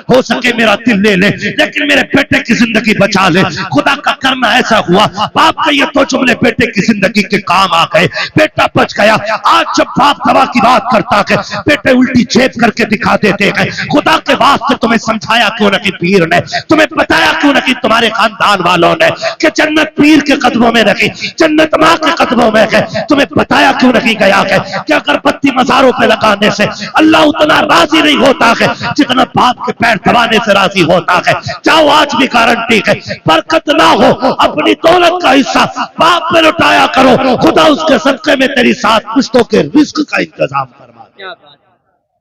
हो सके मेरा दिल ले ले, लेकिन मेरे बेटे की जिंदगी बचा ले। खुदा का करना ऐसा हुआ, बाप का ये तो जुमले बेटे की जिंदगी के काम आ गए, बेटा बच गया। आज जब बाप दवा की बात करता है, बेटे उल्टी छेद करके दिखा देते हैं। खुदा के वास्ते तुम्हें समझाया क्यों नहीं पीर ने, तुम्हें बताया क्यों नहीं तुम्हारे खानदान वालों ने कि जन्नत पीर के कदमों में नहीं, जन्नत माँ के कदमों में है। तुम्हें बताया क्यों नहीं गया है कि अगरबत्ती मज़ारों पे लगाने से अल्लाह उतना राजी नहीं होता है जितना बाप के पैर दबाने से राजी होता है। जाओ, आज भी गारंटी है, बरकत ना हो अपनी दौलत का हिस्सा बाप पे लुटाया करो, खुदा उसके सदके में तेरी 7 किस्तों के रिस्क का इंतजाम करवा दे।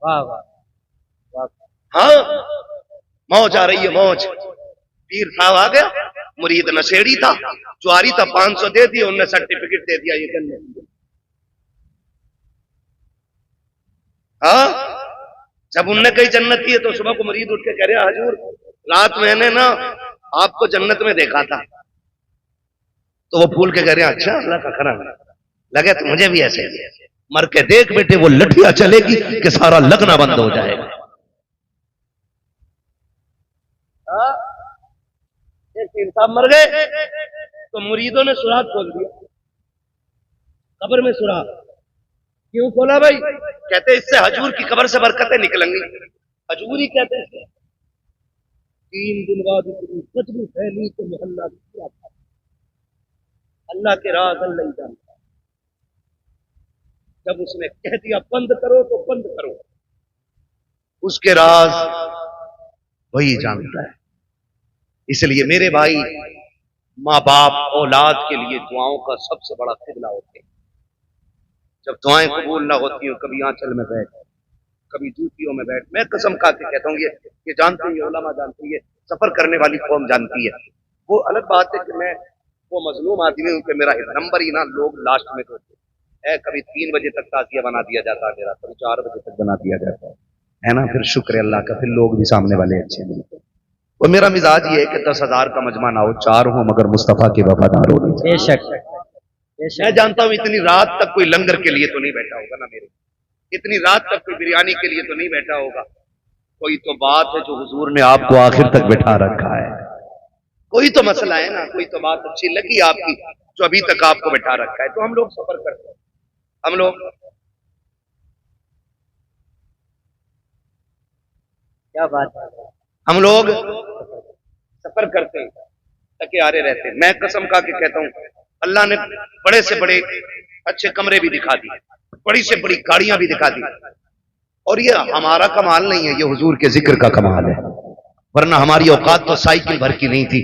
वाह वाह वाह। हाँ, मौज आ रही है, मौज। पीर साहब आ गया, मुरीद नशेड़ी था, जुआरी था, 500 दे दिया, उनने सर्टिफिकेट दे दिया, ये करने। हाँ, जब उनने कही जन्नती है तो सुबह को मुरीद उठ के कह रहा, हजूर रात मैंने ना आपको जन्नत में देखा था। तो वो फूल के कह रहे, अच्छा अल्लाह का करम लगे तो मुझे भी ऐसे मर के देख बेटे, वो लठिया चलेगी कि सारा लगना बंद हो जाएगा। एक पीर साहब मर गए तो मुरीदों ने सुराग खोल दिया, कब्र में सुराग। क्यों खोला भाई? कहते इससे हजूर की कब्र से बरकतें निकलेंगी। हजूर ही कहते हैं 3 दिन बाद इतनी खुशबू फैली तो मोहल्ला किया था। अल्लाह के राज अल्लाह ही जानता है। जब उसने कह दिया बंद करो तो बंद करो, उसके राज वही जानता है। इसलिए मेरे भाई, माँ बाप औलाद के लिए दुआओं का सबसे बड़ा किबला होते हैं। जब दुआएं कबूल ना होती हो, कभी आंचल में बैठ, कभी जूतियों में बैठ। मैं कसम खा के कहता हूँ, ये जानती है, उलमा जानती है, सफर करने वाली कौम जानती है। वो अलग बात है कि मैं वो मजलूम आदमी हूँ कि मेरा नंबर ही ना लोग लास्ट में करते हैं। कभी 3 बजे तक ताजिया बना दिया जाता है मेरा, कभी 4 बजे तक बना दिया जाता है ना। फिर शुक्र अल्लाह का, फिर लोग भी सामने वाले अच्छे मिलते हैं। वो मेरा मिजाज ये है कि 10,000 का मजमा ना हो, 4 हो मगर मुस्तफा के वफादार हो। बेशक मैं जानता हूं इतनी रात तक कोई लंगर के लिए तो नहीं बैठा होगा ना मेरे, इतनी रात तक कोई बिरयानी के लिए तो नहीं बैठा होगा। कोई तो बात है जो हुजूर ने आपको आखिर तक बैठा रखा है, कोई तो मसला है ना, कोई तो बात अच्छी लगी आपकी जो अभी तक आपको बैठा रखा है। तो हम लोग सफर करते हैं, हम लोग क्या बात है, हम लोग सफर करते हैं, थके हारे रहते हैं। मैं कसम खा के कहता हूं, अल्लाह ने बड़े से बड़े अच्छे कमरे भी दिखा दिए, बड़ी से बड़ी गाड़ियां भी दिखा दी। और ये हमारा कमाल नहीं है, ये हुजूर के जिक्र का कमाल है। वरना हमारी औकात तो साइकिल भर की नहीं थी।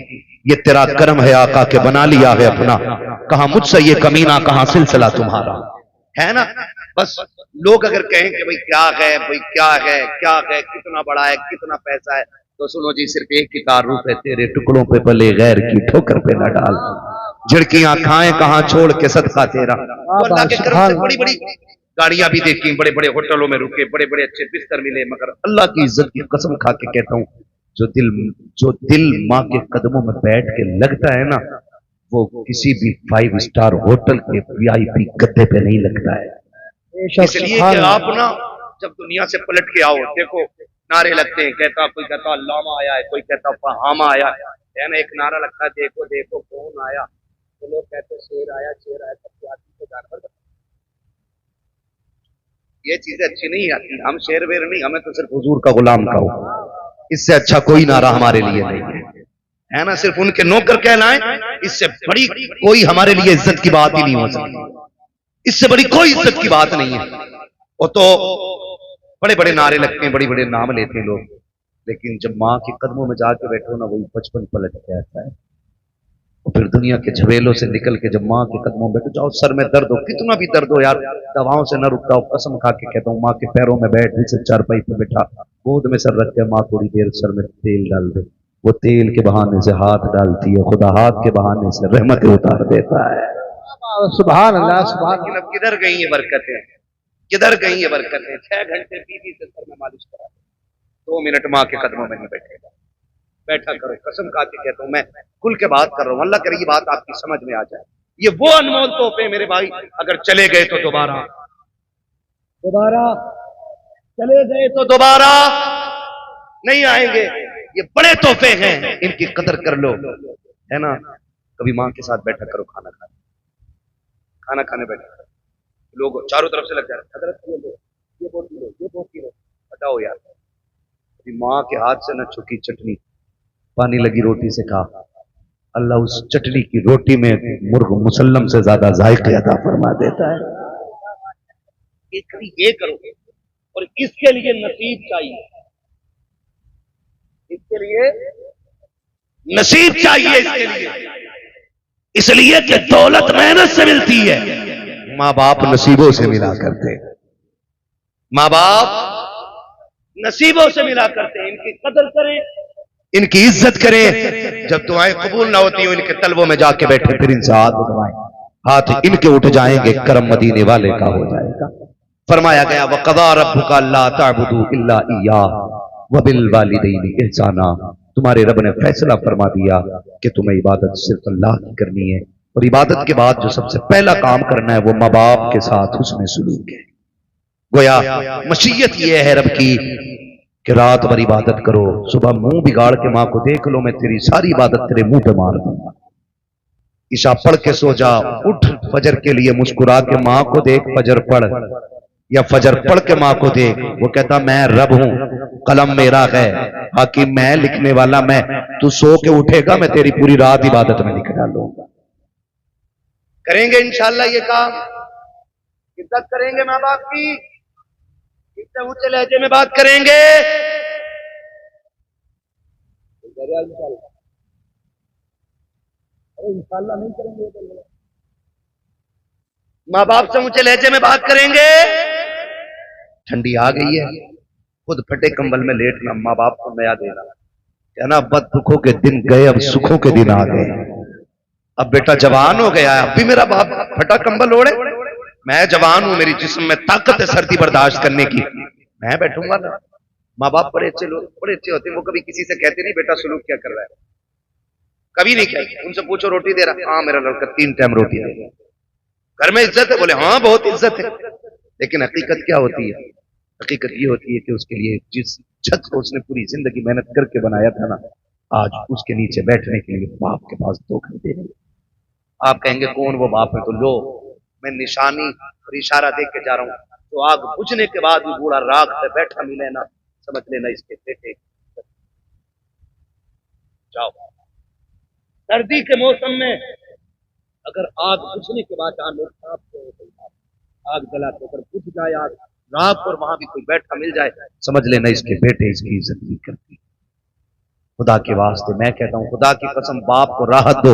ये तेरा करम है आका के बना लिया है अपना, कहा मुझसे ये कमीना, कहा सिलसिला तुम्हारा है ना। बस लोग अगर कहें कि भाई क्या है, भाई क्या है, क्या है, कितना बड़ा है, कितना पैसा है, तो सुनो जी, सिर्फ एक ही तारुफ है, तेरे टुकड़ों पे पले गैर की ठोकर पे न डाल, झिड़कियां खाएं कहां छोड़ के सदका तेरा। अल्लाह के करम से बड़ी बड़ी गाड़ियां भी देखी, बड़े बड़े होटलों में रुके, बड़े बड़े अच्छे बिस्तर मिले, मगर अल्लाह की इज्जत की कसम खा के कहता हूं, जो दिल माँ के कदमों में बैठ के लगता है ना, वो किसी भी 5 स्टार होटल के VIP गद्दे पे नहीं लगता है। इसलिए कि आप ना जब दुनिया से पलट के आओ, देखो नारे लगते हैं, कहता कोई कहता अल्लामा आया है, कोई कहता फहामा आया है ना। एक नारा लगता है देखो देखो कौन आया, तो लोग कहते शेर आया, शेर आया, सबके आदमी को जानवर। ये चीजें अच्छी नहीं आती। हम शेर वेर नहीं, हमें तो सिर्फ हुजूर का गुलाम कहो, इससे अच्छा कोई नारा हमारे लिए नहीं है ना। सिर्फ उनके नौकर कहलाएं, इससे बड़ी कोई हमारे लिए इज्जत की बात ही नहीं हो सकती, इससे बड़ी कोई इज्जत की बात नहीं है। वो तो बड़े बड़े नारे लगते हैं, बड़े बड़े नाम लेते हैं लोग, लेकिन जब माँ के कदमों में जाके बैठो ना, वही बचपन पलट जाता है। और फिर दुनिया के झवेलों से निकल के जब माँ के कदमों में बैठो, जाओ सर में दर्द हो, कितना भी दर्द हो यार, दवाओं से न रुकता हो। कसम खा के कहता हूँ, माँ के पैरों में बैठ, नीचे चारपाई पे बैठा, गोद में सर रख के माँ थोड़ी देर सर में तेल डाल दे, वो तेल के बहाने से हाथ डालती है, खुदा हाथ के बहाने से रहमतें उतार देता है। सुभान अल्लाह, सुभान। लेकिन अब किधर गई ये बरकतें, किधर गई ये बरकतें? 6 घंटे बीवी से सर में मालिश करा, 2 मिनट माँ के कदमों में नहीं बैठेगा। बैठा करो, कसम खा के कहता हूं, मैं खुल के बात कर रहा हूं, अल्लाह करे ये बात आपकी समझ में आ जाए। ये वो अनमोल तोहफे मेरे भाई, अगर चले गए तो दोबारा, दोबारा चले गए तो दोबारा नहीं आएंगे, ये बड़े तोहफे हैं, इनकी कदर कर लो, है ना। कभी माँ के साथ बैठा करो, खाना खाने बैठा करो, लोग चारों तरफ से लग जा रहे, हजरत ये लो, ये बोटी लो, ये बोटी लो, हटाओ यार। कभी माँ के हाथ से न छुकी चटनी, पानी लगी रोटी से खा, अल्लाह उस चटनी की रोटी में मुर्ग मुसल्लम से ज्यादा जायके अता फरमा देता है। ये करो, और इसके लिए नसीब चाहिए, इसके लिए नसीब चाहिए, इसके लिए, इसलिए कि दौलत मेहनत से मिलती है, माँ बाप नसीबों से मिला करते, माँ बाप नसीबों से मिला करते हैं। इनकी कदर करें, इनकी इज्जत करें। जब दुआएं कबूल ना होती हो, इनके तलबों में जाके बैठे, फिर इनसे हाथ उठवाएं, हाथ इनके उठ जाएंगे, करम मदीने वाले का हो जाएगा। फरमाया गया वक़ज़ा रब्बुका अल्ला तअबुदू इल्ला इय्याह व बिल वालिदैनि इहसाना, तुम्हारे रब ने फैसला फरमा दिया कि तुम्हें इबादत सिर्फ अल्लाह की करनी है, और इबादत के बाद जो सबसे पहला काम करना है वो माँ बाप के साथ हुस्न सलूक है। गोया मशीयत ये है रब की कि रात भर इबादत करो, सुबह मुंह बिगाड़ के माँ को देख लो, मैं तेरी सारी इबादत तेरे मुंह पे मार दूंगा। ईशा पढ़ के सो जा, उठ फजर के लिए मुस्कुरा के माँ को देख, फजर पढ़, या फजर पढ़ के माँ को देख, वो कहता मैं रब हूं, कलम मेरा है, हाकिम मैं, लिखने वाला मैं, तू सो के उठेगा, मैं तेरी पूरी रात इबादत में लिख डालूंगा। करेंगे इंशाल्लाह ये काम, इज्जत करेंगे माँ बाप की, इतने ऊंचे लहजे में बात करेंगे, इंशाल्लाह नहीं करेंगे, माँ बाप से ऊंचे लहजे में बात करेंगे। ठंडी आ गई है, खुद फटे कंबल में लेटना, माँ बाप को नया देना, कहना बद दुखों के दिन गए, अब सुखों के दिन आ गए, अब बेटा जवान हो गया, अब भी मेरा बाप फटा कंबल ओढ़े, मैं जवान हूं, मेरी जिस्म में ताकत है सर्दी बर्दाश्त करने की, मैं बैठूंगा ना। माँ बाप बड़े अच्छे लोग, बड़े अच्छे होते हैं, वो कभी किसी से कहते नहीं बेटा सुलूक क्या कर रहा है, कभी नहीं कहते। उनसे पूछो रोटी दे रहा, हाँ मेरा लड़का 3 टाइम रोटी दे रहा, घर में इज्जत है, बोले हाँ बहुत इज्जत है। लेकिन हकीकत क्या होती है, हकीकत ये होती है कि उसके लिए जिस छत को उसने पूरी जिंदगी मेहनत करके बनाया था ना, आज उसके नीचे बैठने के लिए बाप के पास 2 घंटे नहीं। आप कहेंगे कौन वो बाप है, तो लो मैं निशानी और इशारा देख के जा रहा हूं, तो आग बुझने के बाद भी बूढ़ा राख पे बैठा मिले ना, समझ लेना इसके बेटे। जाओ सर्दी के मौसम में अगर आग बुझने के बाद आग जलाते, अगर बुझ जाए आग राख और वहां भी कोई बैठा मिल जाए, समझ लेना इसके बेटे इसकी इज्जत नहीं करती। खुदा के वास्ते मैं कहता हूं, खुदा की कसम, बाप को राहत दो,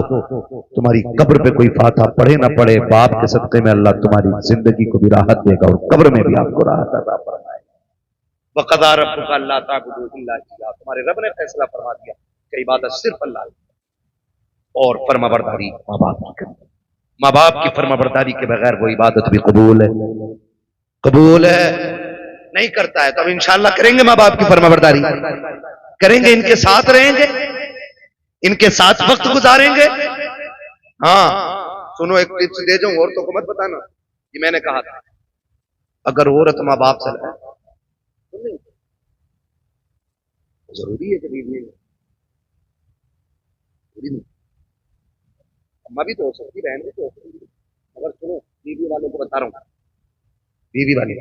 तुम्हारी कब्र पे कोई फाता पढ़े ना पढ़े, बाप के सदक़े में अल्लाह तुम्हारी जिंदगी को भी राहत देगा और कब्र में भी आपको राहत अता फरमाएगा। वक़ज़ा रब्बुका अल्ला तअबुदू इल्ला इय्याह, तुम्हारे रब ने फैसला फरमा दिया कि इबादत सिर्फ अल्लाह की, और फरमाबरदारी माँ बाप की करनी। माँ बाप की फरमाबरदारी के बगैर वो इबादत भी कबूल है, कबूल है नहीं करता है तो अब इंशाअल्लाह करेंगे, माँ बाप की फरमाबरदारी करेंगे, इनके साथ रहेंगे, इनके साथ वक्त गुजारेंगे। हाँ सुनो, एक टिप्स दे जाऊं, औरतों को मत बताना कि मैंने कहा था, अगर औरत माँ बाप से लड़े जरूरी है कि बीवी अम्मा भी तो हो सकती, बहन भी तो हो सकती, मगर सुनो बीवी वालों को बता रहा हूँ, बीवी वाले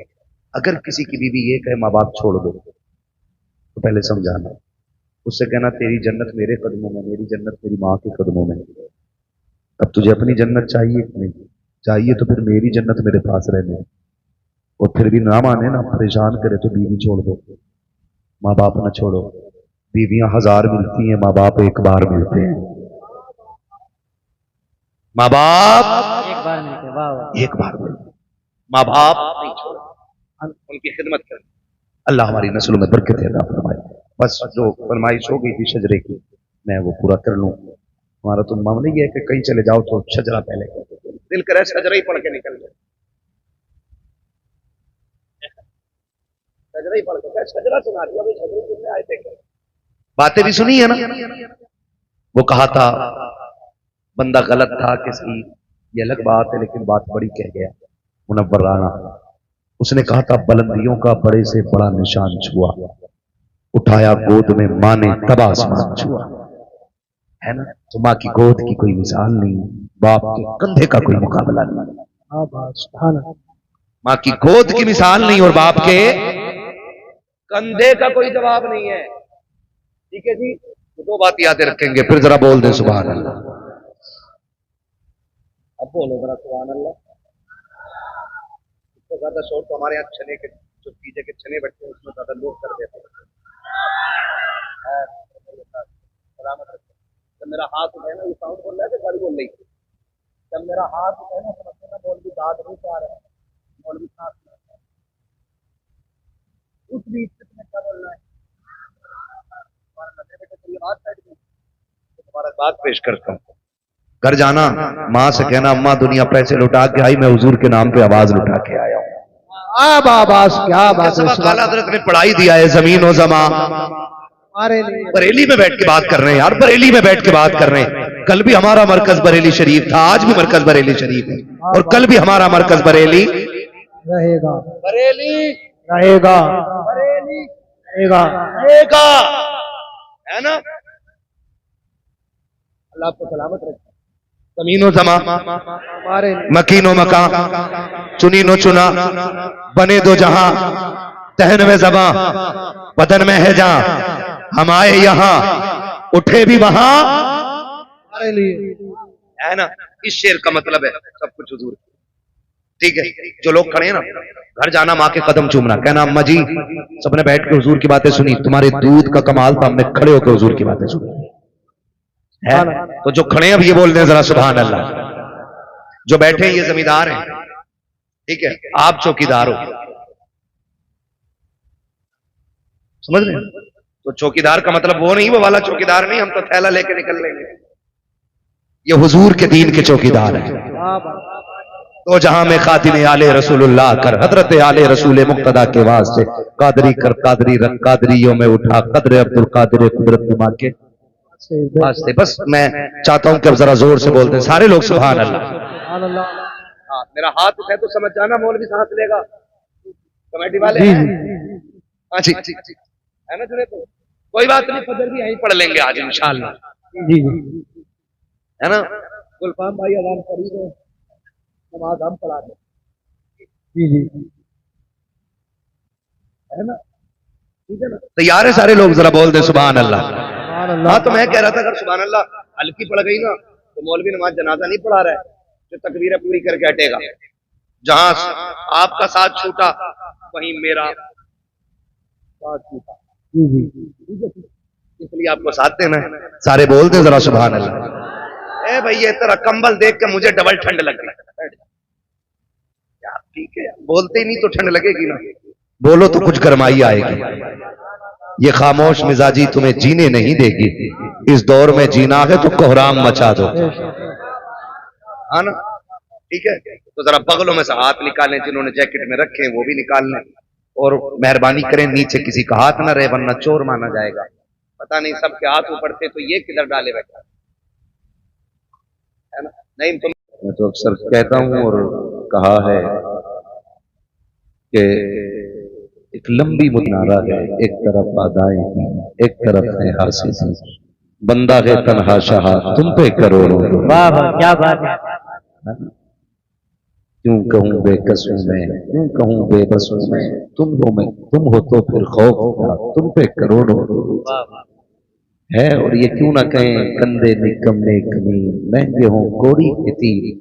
अगर किसी की बीवी ये कहे माँ बाप छोड़ दो, तो पहले समझाना, उससे कहना तेरी जन्नत मेरे कदमों में, मेरी जन्नत मेरी माँ के कदमों में। अब तुझे अपनी जन्नत चाहिए नहीं चाहिए, तो फिर मेरी जन्नत मेरे पास रहने, और फिर भी ना माने ना परेशान करे तो बीवी छोड़ दो, माँ बाप ना छोड़ो। बीवियां 1000 मिलती हैं, माँ बाप एक बार मिलते हैं, माँ बाप एक बार मिलते, वाह वाह, एक बार मिलते, माँ बाप नहीं छोड़ो, उनकी खिदमत करें। अल्लाह हमारी नस्लों में बरकत अता फरमाए। बस जो फरमाइश हो गई थी शजरे की, मैं वो पूरा कर लूं। हमारा तो मामला ये है कि कहीं चले जाओ तो शजरा पहले दिल करे शजरा ही पढ़ के निकल जाए, शजरा ही पढ़ के, शजरा सुना रही अभी, शजरा सुनने आए थे, बातें भी सुनी है ना। वो कहा था बंदा गलत था कि सही, ये अलग बात है, लेकिन बात बड़ी कह गया मुनव्वर राना। उसने कहा था बुलंदियों का बड़े से बड़ा निशान छुआ, उठाया गोद में माँ ने तब आसमान छुआ, है ना। तो माँ की गोद की कोई मिसाल नहीं, बाप के कंधे का कोई मुकाबला नहीं। माँ की गोद की मिसाल नहीं और बाप के कंधे का कोई जवाब नहीं है। ठीक है जी, तो दो बात याद रखेंगे, फिर जरा बोल दे सुभान अल्लाह। अब बोलो जरा सुभान अल्लाह। इससे ज्यादा शोर तो हमारे यहाँ चने के जो पीछे के चने बैठते हैं उसमें ज्यादा लोग कर देते हैं। सलामत रखें। जब मेरा हाथ उठे ना, ये साउंड बोल रहा है कि गाड़ी बोल रही है? जब मेरा हाथ उठे ना, समझते ना मौलवी दाद नहीं पा रहा है, मौलवी सांस ले रहा है। उस बीच में तुम्हें क्या बोलना है? तुम्हारा बेटे तो ये बात साइड में, तो तुम्हारा बात पेश करता हूँ। घर जाना, माँ से कहना अम्मा दुनिया पैसे लुटा के आई, मैं हुजूर के नाम पे आवाज लुटा के आया हूँ। क्या बात है। काला हजरत ने पढ़ाई दिया है जमीन और जमा। बरेली में बैठ के बात कर रहे हैं यार, बरेली में बैठ के बात कर रहे हैं। कल भी हमारा मरकज बरेली शरीफ था, आज भी मरकज बरेली शरीफ है, और कल भी हमारा मरकज बरेली रहेगा, बरेली रहेगा, बरेली रहेगा, रहेगा, है ना। अल्लाह आपको सलामत रखे। जमीनो जमा, हमारे मकीनो मका, चुनी नो चुना, बने दो जहां, तहन में जबा, बदन में है जा, हम आए यहां, उठे भी वहां, हमारे लिए, है ना। इस शेर का मतलब है सब कुछ हुजूर। ठीक है, जो लोग खड़े हैं ना, घर जाना माँ के कदम चूमना, कहना अम्मा जी सबने बैठ के हुजूर की बातें सुनी, तुम्हारे दूध का कमाल था, हमने खड़े होकर हुजूर की बातें सुनी है। तो जो खड़े हैं अब ये बोल दें जरा सुभान अल्लाह। जो बैठे हैं ये जमींदार हैं, ठीक है, आप चौकीदार हो, समझ रहे हैं। तो चौकीदार का मतलब वो नहीं, वो वाला चौकीदार नहीं, हम तो थैला लेके निकल लेंगे। ये हुजूर के दीन के चौकीदार हैं। तो जहां में खातिन आले रसूलुल्लाह कर, हजरत आले रसूल मुक्तदा के वास्ते कादरी कर, कादरी रख, कादरियों में उठा कदर अब्दुल कादिर कुदरत नुमा के वास्ते। बस मैं चाहता हूं कि अब जरा जोर से बोलते हैं सारे लोग सुभान अल्लाह। हाँ, मेरा हाथ उठे तो समझ जाना मौलवी सांस लेगा। कमेटी वाले हैं? हाँ जी, है ना जुड़े तो कोई बात नहीं, फजर भी यहीं पढ़ लेंगे आज इंशाल्लाह, जी है ना। गुलफाम भाई अजान पढ़ी तो नमाज हम पढ़ा दें, जी, है ना। ठीक है ना। तैयार है सारे लोग, जरा बोल दे सुभान अल्लाह। हाँ, तो मैं कह रहा था अगर सुभान अल्लाह हल्की पड़ गई ना तो मौलवी नमाज जनाजा नहीं पढ़ा रहा है, जो तकबीरें पूरी करके हटेगा। जहां आपका साथ छूटा वहीं मेरा साथ छूटा, इसलिए आपको साथ देना है। सारे बोल दे जरा सुभान अल्लाह। ए भैया तेरा कंबल देख के मुझे डबल ठंड लग रही है यार। ठीक है, बोलते ही नहीं तो ठंड लगेगी ना। बोलो तो कुछ गरमाई आएगी। ये खामोश मिजाजी तुम्हें जीने नहीं देगी, इस दौर में जीना है तो कोहराम मचा दो, हाँ ना। ठीक है, तो जरा बगलों में से हाथ निकालें, जिन्होंने जैकेट में रखे हैं वो भी निकाल लें, और मेहरबानी करें नीचे किसी का हाथ ना रहे वरना चोर माना जाएगा। पता नहीं सबके हाथ ऊपर थे तो ये किधर डाले बैठा है ना। नहीं तो मैं तो अक्सर कहता हूं और कहा है कि एक लंबी मुनारा है, एक तरफ आदाएं की, एक तरफ है हासिल, बंदा है तन्हा शाह तुम पे करोड़ों। वाह वाह, क्या बात है। क्यों कहूं बेकसूं में, क्यों कहूं बेबसूं में, तुम हो तो फिर खौफ क्या, तुम पे करोड़ों है। और ये क्यों ना कहें कंधे निकम्मे कमी, महंगे हों कोड़ी के तीर,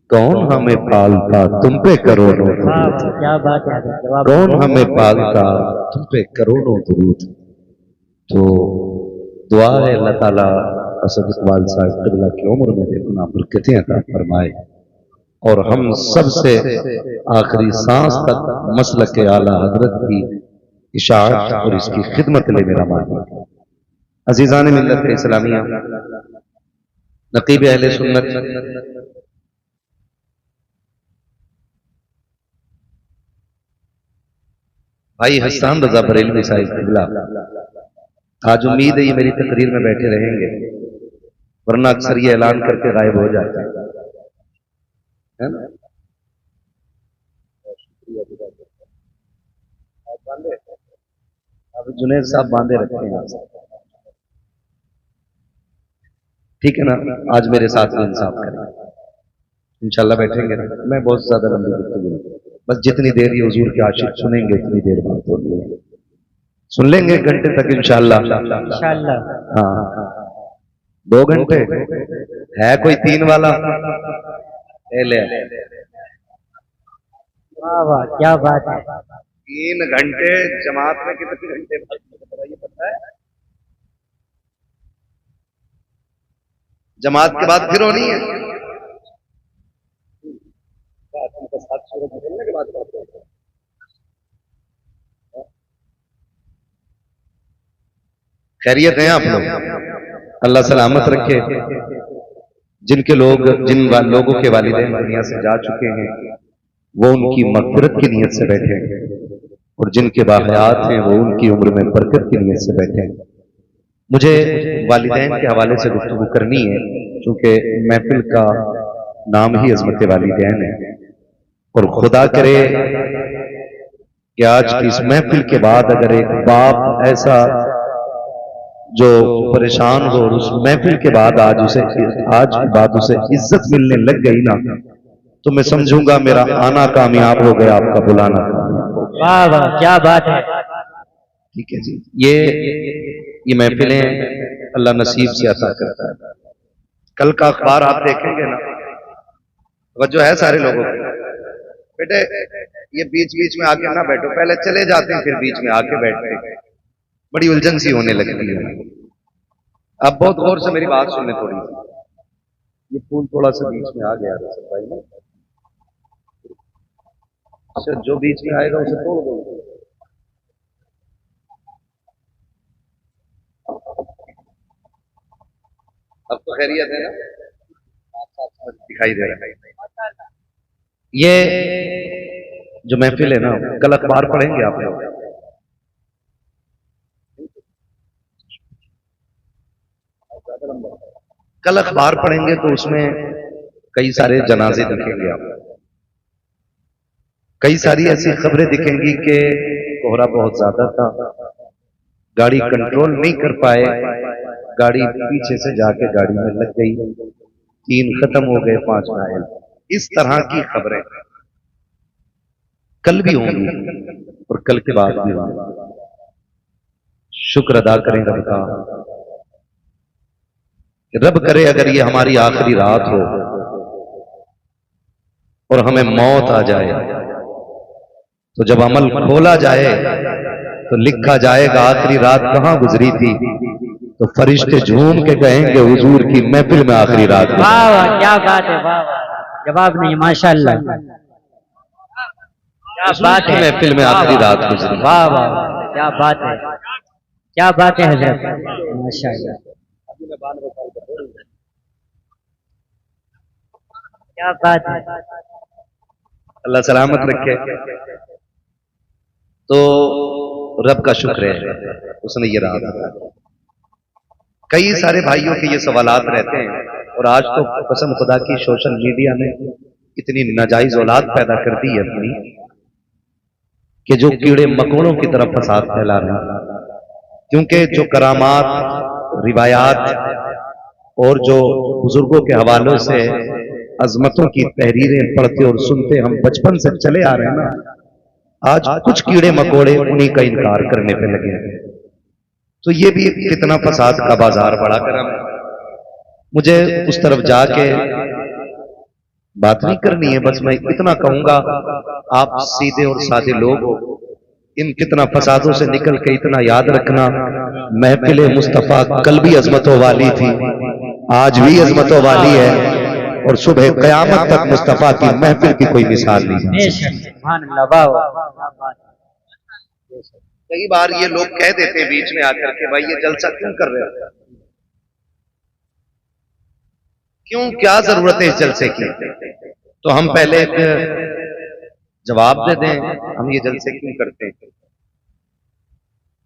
कौन हमें पालता तुम पे करोड़ों, क्या बात है। कौन हमें पालता तुम पे करोड़ों दुरूद। तो दुआ है अल्लाह ताला असद इकबाल साहब क़िबला की उम्र में देखना बरकतें अता फरमाए, और हम सब से आखिरी सांस तक मसलक के आला हजरत की इशाअत और इसकी खिदमत ले मेरा मालिक। अजीज़ान मिल्लत इस्लामिया, नकीब अहले सुन्नत भाई हसन रजा बरेलवी साहिब क़िबला, आज उम्मीद है ये मेरी तकरीर में बैठे रहेंगे, वरना अक्सर ये ऐलान करके गायब हो जाते है ना। अब जुनेद साहब बांधे रखे हैं आपसे, ठीक है ना। आज मेरे साथ में इंसाफ करें, इंशाल्लाह बैठेंगे ना। मैं बहुत ज्यादा लंबी गुफ्तगू, बस जितनी देर ये हुजूर के आशिक सुनेंगे उतनी देर बात होनी है। सुन लेंगे एक घंटे तक इंशाल्लाह। इंशाल्लाह। हाँ 2 घंटे है कोई 3 वाला? ले वाह वाह क्या बात है। 3 घंटे जमात में कितने घंटे बताइए, पता है? जमात के बाद फिर होनी है। के बाद खैरियत है आप लोग? अल्लाह सलामत रखे। जिनके लोग जिन लोगों के वालिदैन दुनिया से जा चुके हैं वो उनकी मग़फ़िरत की नीयत से बैठे हैं, और जिनके बाहयात हैं वो उनकी उम्र में बरकत की नीयत से बैठे हैं। मुझे वालिदैन के हवाले से गुफ्तगू करनी है, क्योंकि महफिल का नाम ही अज़मत वालिदैन है। और खुदा करे कि आज की इस महफिल के बाद अगर एक बाप ऐसा जो परेशान हो और उस महफिल के बाद आज की बात उसे इज्जत मिलने लग गई ना, तो मैं समझूंगा मेरा आना कामयाब हो गया, आपका बुलाना कामयाब हो गया। वाह वाह क्या बात है। ठीक है जी, ये महफिलें अल्लाह नसीब से अता करता है। कल का अखबार आप देखेंगे ना, वजह है सारे लोगों को, बेटे ये बीच बीच में आके ना बैठो, पहले चले जाते हैं फिर बीच में आके बैठते हैं, बड़ी उलझन सी होने लगती है। अब बहुत गौर से मेरी बात सुनने थोड़ी सी, ये फूल थोड़ा सा बीच में आ गया भाई ना, अच्छा जो बीच में आएगा उसे तोड़ दो। अब तो खैरियत है ना, दिखाई दे रहा है। ये जो महफिल है ना, कल अखबार पढ़ेंगे आप लोग, कल अखबार पढ़ेंगे तो उसमें कई सारे जनाजे दिखेंगे आपको, कई सारी ऐसी खबरें दिखेंगी कि कोहरा बहुत ज्यादा था, गाड़ी कंट्रोल नहीं कर पाए, गाड़ी पीछे से जाके गाड़ी में लग गई, 3 खत्म हो गए, 5 घायल। इस तरह की खबरें कल भी होंगी और कल के बाद भी होंगी। शुक्र अदा करें रब का, रब करे अगर ये हमारी आखिरी रात हो और हमें मौत आ जाए, तो जब अमल खोला जाए तो लिखा जाएगा आखिरी रात कहां गुजरी थी, तो फरिश्ते झूम के कहेंगे हुजूर की महफिल में आखिरी रात। वाह वाह क्या बात है, वाह वाह जवाब नहीं, माशाअल्लाह क्या बात है, महफिल में आखिरी रात गुजरी। वाह वाह क्या बात है, क्या बात है हजरत, माशाअल्लाह क्या बात है। अल्लाह सलामत रखे। तो रब का शुक्र है उसने ये रात बताई। कई सारे भाइयों के ये सवालात रहते हैं, और आज तो कसम खुदा की सोशल मीडिया ने इतनी नाजायज औलाद पैदा कर दी है अपनी, कि जो कीड़े मकोड़ों की तरफ फसाद फैला रहे हैं। क्योंकि जो करामात, रिवायात और जो बुजुर्गों के हवालों से अजमतों की तहरीरें पढ़ते और सुनते हम बचपन से चले आ रहे हैं ना, आज कुछ कीड़े मकोड़े उन्हीं का इनकार करने पे लगे हैं। तो ये भी कितना फसाद का बाजार बड़ा करा। मुझे उस तरफ जाके बात नहीं करनी है, बस मैं इतना कहूंगा, आप सीधे और सादे लोग हो, इन कितना फसादों से निकल के इतना याद रखना, महफिल मुस्तफा कल भी अजमतों वाली थी, आज भी अजमतों वाली है, और सुबह क़यामत तक मुस्तफा की महफिल की कोई मिसाल नहीं। कई बार ये लोग कह देते हैं बीच में आकर के, भाई ये जलसा क्यों कर रहे हो, क्यों, क्या जरूरत है इस जलसे की? तो हम पहले एक जवाब दे दें, हम ये जलसे क्यों करते हैं?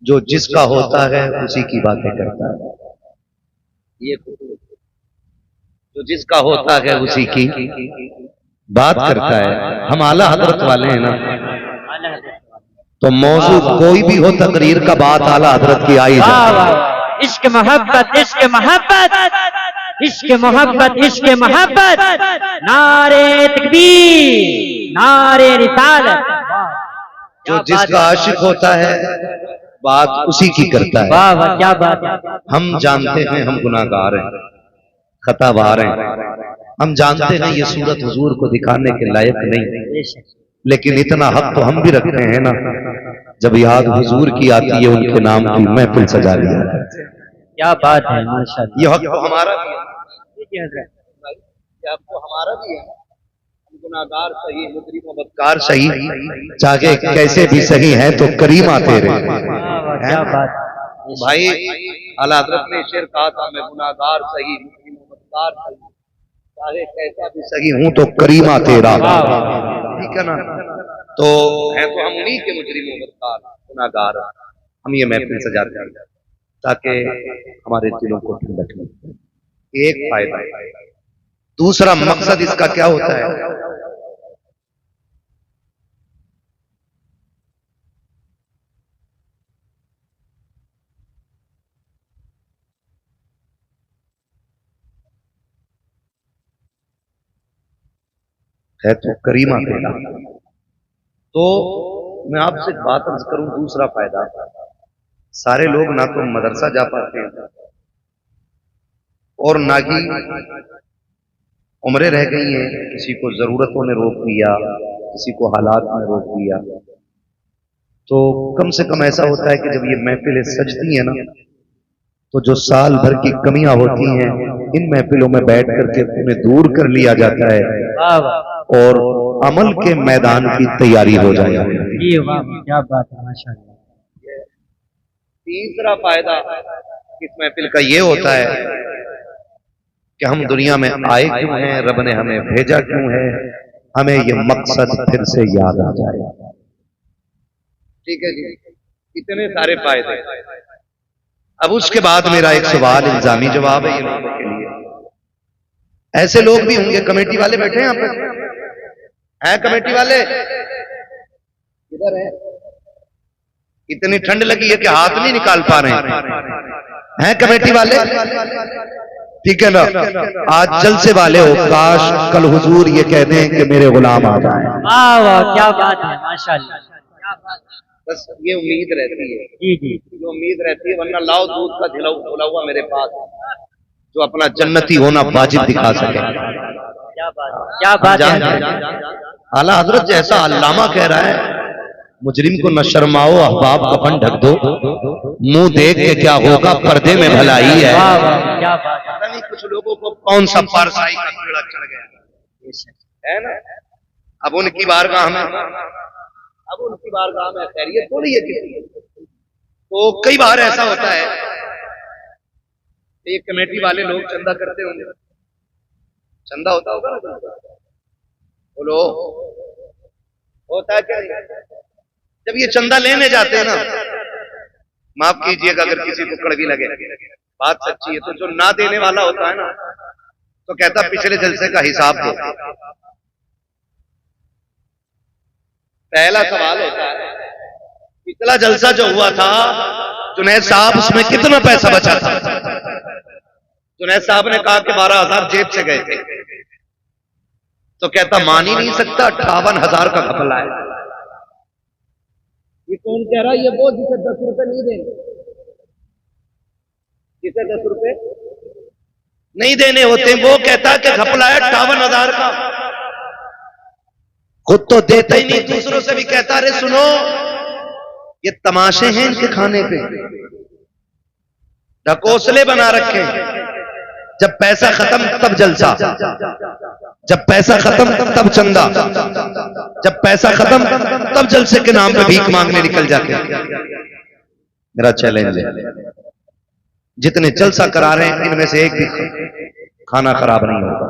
जो जिसका होता है उसी की बातें करता है, ये जो जिसका होता है उसी की बात करता है। हम आला हजरत वाले हैं ना, तो मौजू कोई भी हो, तकरीर का बात आला हजरत की आई जाए। इश्क मोहब्बत, इश्क मोहब्बत, इश्क मोहब्बत, इश्क मोहब्बत, नारे तकबीर, नारे रिसालत। जो जिसका आशिक होता है बात उसी की करता है। वाह वाह, क्या बात है। हम जानते हैं हम गुनाहगार हैं, खतावार हैं, हम जानते हैं ये सूरत हुजूर को दिखाने के लायक नहीं, लेकिन इतना हक तो हम भी रखते हैं ना, जब याद हुजूर की आती है उनके नाम की महफिल सजा लिया। क्या बात है, माशाअल्लाह। ये हक तो हमारा भी है, जी हजरत, ये हक तो हमारा भी है। हम गुनाहगार सही, मुजरिम बदकार सही, चाहे कैसे भी सही है तो करीमा तेरे। क्या बात है। भाई आला हज़रत ने शेर कहा था, मैं गुनाहगार सही, मुजरिम बदकार सही, चाहे कैसा भी सही हूं तो करीमा तेरा। ठीक है ना? तो है तो हम उन्हीं के मुजरिम बदकार गुनाहगार, हम ये महफिल सजाते हैं ताकि हमारे दिलों को ठंडक मिले। एक फायदा, दूसरा मकसद इसका क्या होता है? है तो करीमा तेरा। तो मैं आपसे एक बात अर्ज करूं, दूसरा फायदा, सारे लोग ना तो मदरसा जा पाते हैं और ना ही उम्रें रह गई हैं, किसी को जरूरतों ने रोक दिया, किसी को हालात ने रोक दिया। तो कम से कम ऐसा होता है कि जब ये महफिलें सजती हैं ना, तो जो साल भर की कमियां होती हैं इन महफिलों में बैठ करके उन्हें दूर कर लिया जाता है और अमल के मैदान की तैयारी हो जाती है। जी वाह, क्या बात है, माशाअल्लाह। तीसरा फायदा इस महफिल का ये होता है कि हम दुनिया में आए क्यों हैं, रब ने हमें भेजा क्यों है, हमें ये मकसद फिर से याद आ जाए। ठीक है जी, इतने सारे फायदे। अब उसके बाद मेरा एक सवाल, इल्जामी जवाब है ये लोगों के लिए। ऐसे लोग भी होंगे, कमेटी वाले बैठे हैं यहाँ पे, हैं कमेटी वाले? इधर है। इतनी ठंड लगी है कि हाथ नहीं निकाल पा रहे हैं कमेटी वाले? ठीक है ना? आज जलसे वाले हो, काश कल हुजूर ये कह दें कि मेरे गुलाम आ जाएं। वाह वाह, क्या बात है, माशाअल्लाह। बस ये उम्मीद रहती है, जी जी, जो उम्मीद रहती है, वरना लाओ दूध का झुला हुआ मेरे पास, जो अपना जन्नती होना वाजिब दिखा सके। क्या बात है। आला हजरत जैसा अल्लामा कह रहा है, मुजरिम को न शर्माओ, अहबाब कफन ढक दो, मुंह देख के क्या होगा, पर्दे में भलाई है। क्या बात है। पता नहीं कुछ लोगों को कौन सा पारसाई का कीड़ा चढ़ गया है ना। अब उनकी बारगाह में खैरियत थोड़ी है किसी की। तो कई बार ऐसा होता है, ये कमेटी वाले लोग चंदा करते होंगे, चंदा होता होगा ना, बोलो होता है क्या? जब ये चंदा लेने जाते हैं ना, माफ कीजिएगा अगर किसी को कड़वी लगे, बात सच्ची है, तो जो ना देने वाला होता है ना, तो कहता पिछले जलसे का हिसाब दो। पहला सवाल होता है, पिछला जलसा जो हुआ था जुनैद साहब, उसमें कितना पैसा बचा था? जुनैद साहब ने कहा कि 12,000 जेब से गए थे। तो कहता मान ही नहीं सकता, 58,000 का घपला है। ये कौन कह रहा है? ये वो जिसे 10 रुपए नहीं देने, जिसे 10 रुपए नहीं देने होते, वो कहता कि घपला है 58,000 का। खुद तो देता ही नहीं, दूसरों से भी कहता, अरे सुनो ये तमाशे हैं इनके खाने पे, ढकोसले बना रखे, जब पैसा खत्म तब जलसा, जब पैसा खत्म तब चंदा, जब पैसा खत्म तब जलसे के नाम पे भीख मांगने निकल जाते हैं। मेरा चैलेंज है, जितने जलसा करा रहे हैं इनमें से एक भी खाना खराब नहीं होगा,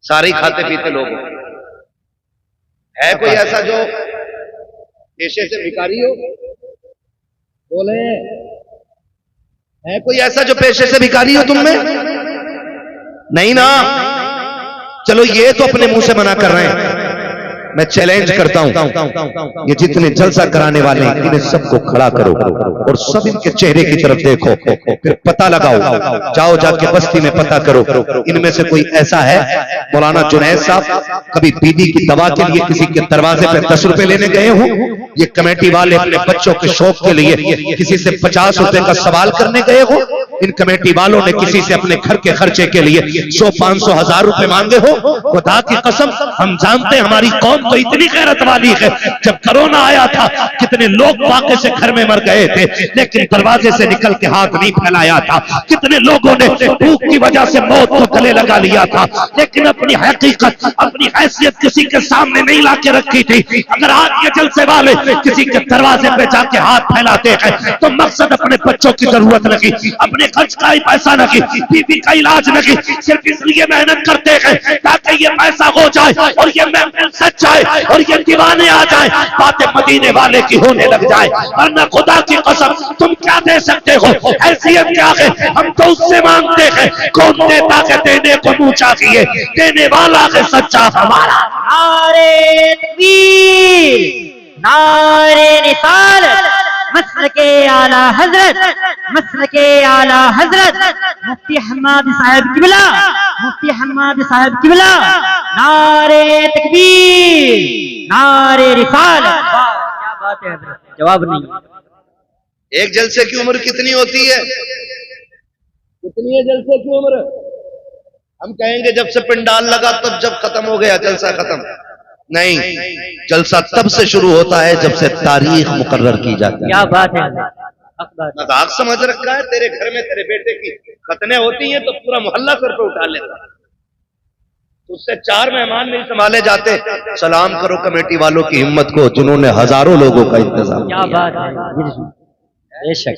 सारे खाते पीते लोग। है कोई ऐसा जो पेशे से भिखारी हो? बोले, है कोई ऐसा जो पेशे से भिखारी हो तुम में? नहीं ना। चलो ये तो अपने मुंह से मना कर रहे हैं, मैं चैलेंज करता हूं, ये जितने जलसा कराने वाले हैं इन्हें सबको खड़ा करो और सब इनके चेहरे की तरफ देखो, फिर पता लगाओ, जाओ जाके बस्ती में पता करो इनमें से कोई ऐसा है। मौलाना जुनैद साहब कभी बीवी की दवा के लिए किसी के दरवाजे पे 10 रुपए लेने गए हो? ये कमेटी वाले अपने बच्चों के शौक के लिए किसी से 50 रुपए का सवाल करने गए हो? इन कमेटी वालों ने किसी से अपने घर के खर्चे के लिए 100, 500, 1000 रुपए मांगे हो? खुदा की कसम हम जानते हैं हमारी कौम तो इतनी गैरत वाली है। जब कोरोना आया था कितने लोग वाकई से घर में मर गए थे, लेकिन दरवाजे से निकल के हाथ नहीं फैलाया था। कितने लोगों ने भूख की वजह से मौत को गले लगा लिया था, लेकिन अपनी हकीकत, अपनी हैसियत किसी के सामने नहीं ला के रखी थी। अगर आज के जलसे वाले किसी के दरवाजे पे जाके हाथ फैलाते हैं तो मकसद अपने बच्चों की जरूरत लगी, अपने खर्च का ही पैसा लगी, बीवी का इलाज लगी, सिर्फ इसलिए मेहनत करते हैं ताकि ये पैसा हो जाए और ये महफिल सच जाए और ये दीवाने आ जाए, बातें मदीने वाले की होने लग जाए। वरना खुदा की कसम तुम क्या दे सकते हो? हैसियत क्या है? हम तो उससे मांगते हैं कौन देता के देने को मुंह चाहिए, देने वाला है सच्चा हमारा। नारे तकबीर, नारे रिसालत, मसलके आला हजरत, मसलके आला हजरत मुफ्ती हम्माद साहब किबला, मुफ्ती हम्माद साहब किबला। नारे तकबीर, नारे रिसालत। क्या बात है हजरत, जवाब नहीं। एक जलसे की उम्र कितनी होती है? कितनी है जलसे की उम्र? हम कहेंगे जब से पिंडाल लगा तब जब खत्म हो गया जलसा खत्म। नहीं, जलसा तब से शुरू होता है जब से तारीख मुकर्रर की जाती है। क्या बात है, मजाक समझ रखा है? तेरे घर में तेरे बेटे की खतने होती हैं तो पूरा मोहल्ला सर पे उठा लेता है, उससे 4 मेहमान नहीं संभाले जाते। सलाम करो कमेटी वालों की हिम्मत को जिन्होंने हजारों लोगों का इंतजाम किया। क्या बात है, बेशक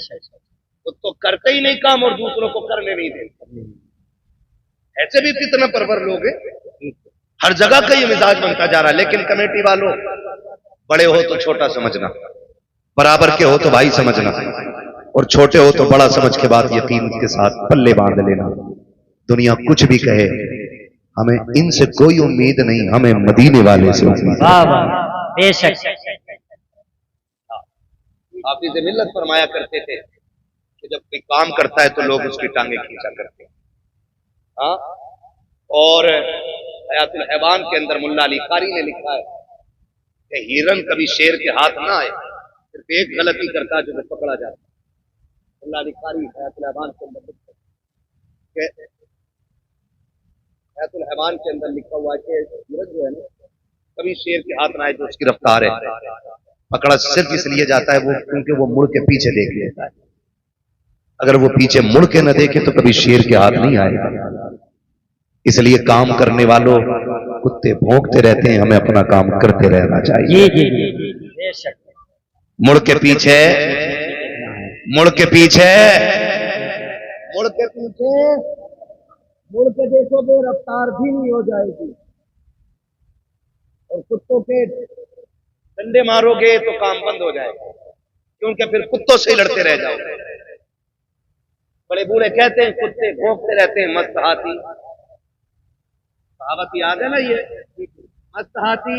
तो करते ही नहीं काम और दूसरों को करने नहीं देते। ऐसे भी कितना परवर लोग हैं, हर जगह का ये मिजाज बनता जा रहा है। लेकिन कमेटी वालों, बड़े हो तो छोटा समझना, बराबर के हो तो भाई समझना, और छोटे हो तो बड़ा समझ के बाद यकीन के साथ पल्ले बांध लेना। दुनिया कुछ भी कहे, हमें इनसे कोई उम्मीद नहीं, हमें मदीने वाले से उम्मीद है। बेशक। हाफिज़ मिल्लत फरमाया करते थे कि जब कोई काम करता है तो लोग उसकी टांगे खींचा करते हैं। हाँ, और हयातुल हैवान के अंदर मुल्ला अली कारी ने लिखा है कि हिरन कभी शेर के हाथ ना आए, सिर्फ एक गलती करता है जो पकड़ा जाता है। मुल्ला अली कारी हयातुल हैवान के अंदर लिखा है, हयातुल हैवान के अंदर लिखा हुआ है कि हिरन जो है ना कभी शेर के हाथ ना आए जो उसकी रफ्तार है। पकड़ा सिर्फ इसलिए जाता है वो क्योंकि वो मुड़ के पीछे देख लेता है। अगर वो पीछे मुड़ के न देखे तो कभी शेर के हाथ नहीं आएगा। इसलिए काम करने वालों, कुत्ते भौंकते रहते हैं, हमें अपना काम करते रहना चाहिए। बेशक। मुड़ के पीछे, मुड़ के पीछे, मुड़ के पीछे, मुड़ के देखोगे रफ्तार भी नहीं हो जाएगी। और कुत्तों के डंडे मारोगे तो काम बंद हो जाएगा, क्योंकि फिर कुत्तों से लड़ते रह जाओगे। बड़े बूढ़े कहते हैं कुत्ते भौंकते रहते हैं, मस्त हाथी। कहावत याद है ना ये, मस्त हाथी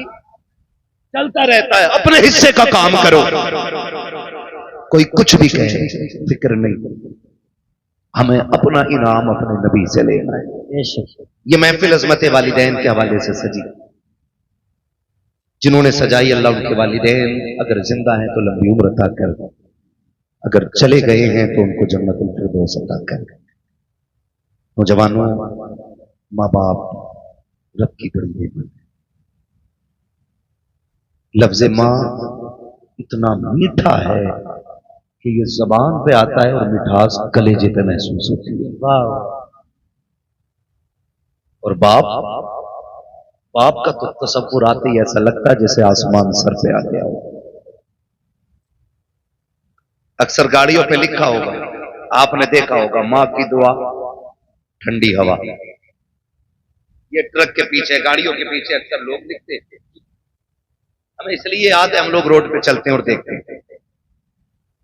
चलता रहता है। अपने हिस्से का काम करो, कोई कुछ भी कहे फिक्र नहीं, हमें अपना इनाम अपने नबी से लेना है। ये महफिल अज़मत वालिदैन के हवाले से सजी, जिन्होंने सजाई अल्लाह उनके वालिदैन अगर जिंदा हैं तो लंबी उम्र अता कर, अगर चले गए हैं तो उनको जन्नतुल फिरदौस अता कर। नौजवानों, माँ बाप रब की बड़ी नेमत है। लफ्ज़ माँ इतना मीठा है कि ये जबान पे आता है और मिठास कलेजे पे महसूस होती है। और बाप का तो तसव्वुर आते ही ऐसा लगता है जैसे आसमान सर पे आ गया हो। अक्सर गाड़ियों पे लिखा होगा, आपने देखा होगा, माँ की दुआ ठंडी हवा। ये ट्रक के पीछे, गाड़ियों के पीछे अक्सर लोग दिखते थे। हमें इसलिए याद है, हम लोग रोड पे चलते हैं और देखते हैं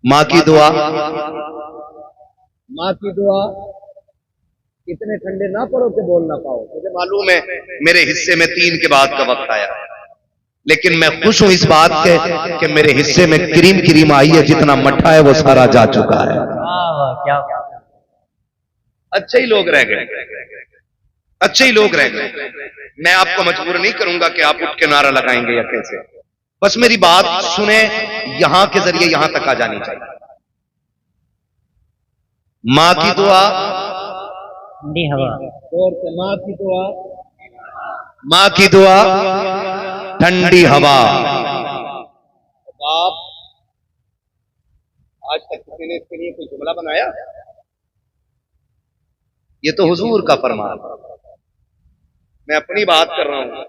माँ की दुआ, माँ की दुआ। इतने ठंडे ना पड़ो कि बोल ना पाओ। मुझे मालूम है मेरे हिस्से में 3 के बाद का वक्त आया, लेकिन मैं खुश हूं इस बात के कि मेरे हिस्से में क्रीम क्रीम आई है, जितना मट्ठा है वो सारा जा चुका है। वाह वाह, क्या बात है। अच्छे ही लोग रह गए, अच्छे ही लोग रह गए। मैं आपको मजबूर नहीं करूंगा कि आप उठ के नारा लगाएंगे या कैसे, बस मेरी बात सुने, यहां के जरिए यहां तक आ जानी चाहिए। मां की दुआ, ठंडी हवा, और से मां की दुआ, मां की दुआ, ठंडी हवा। बाप, आज तक किसी ने इसके लिए कोई जुमला बनाया? ये तो हुजूर का फरमान। मैं अपनी बात कर रहा हूं,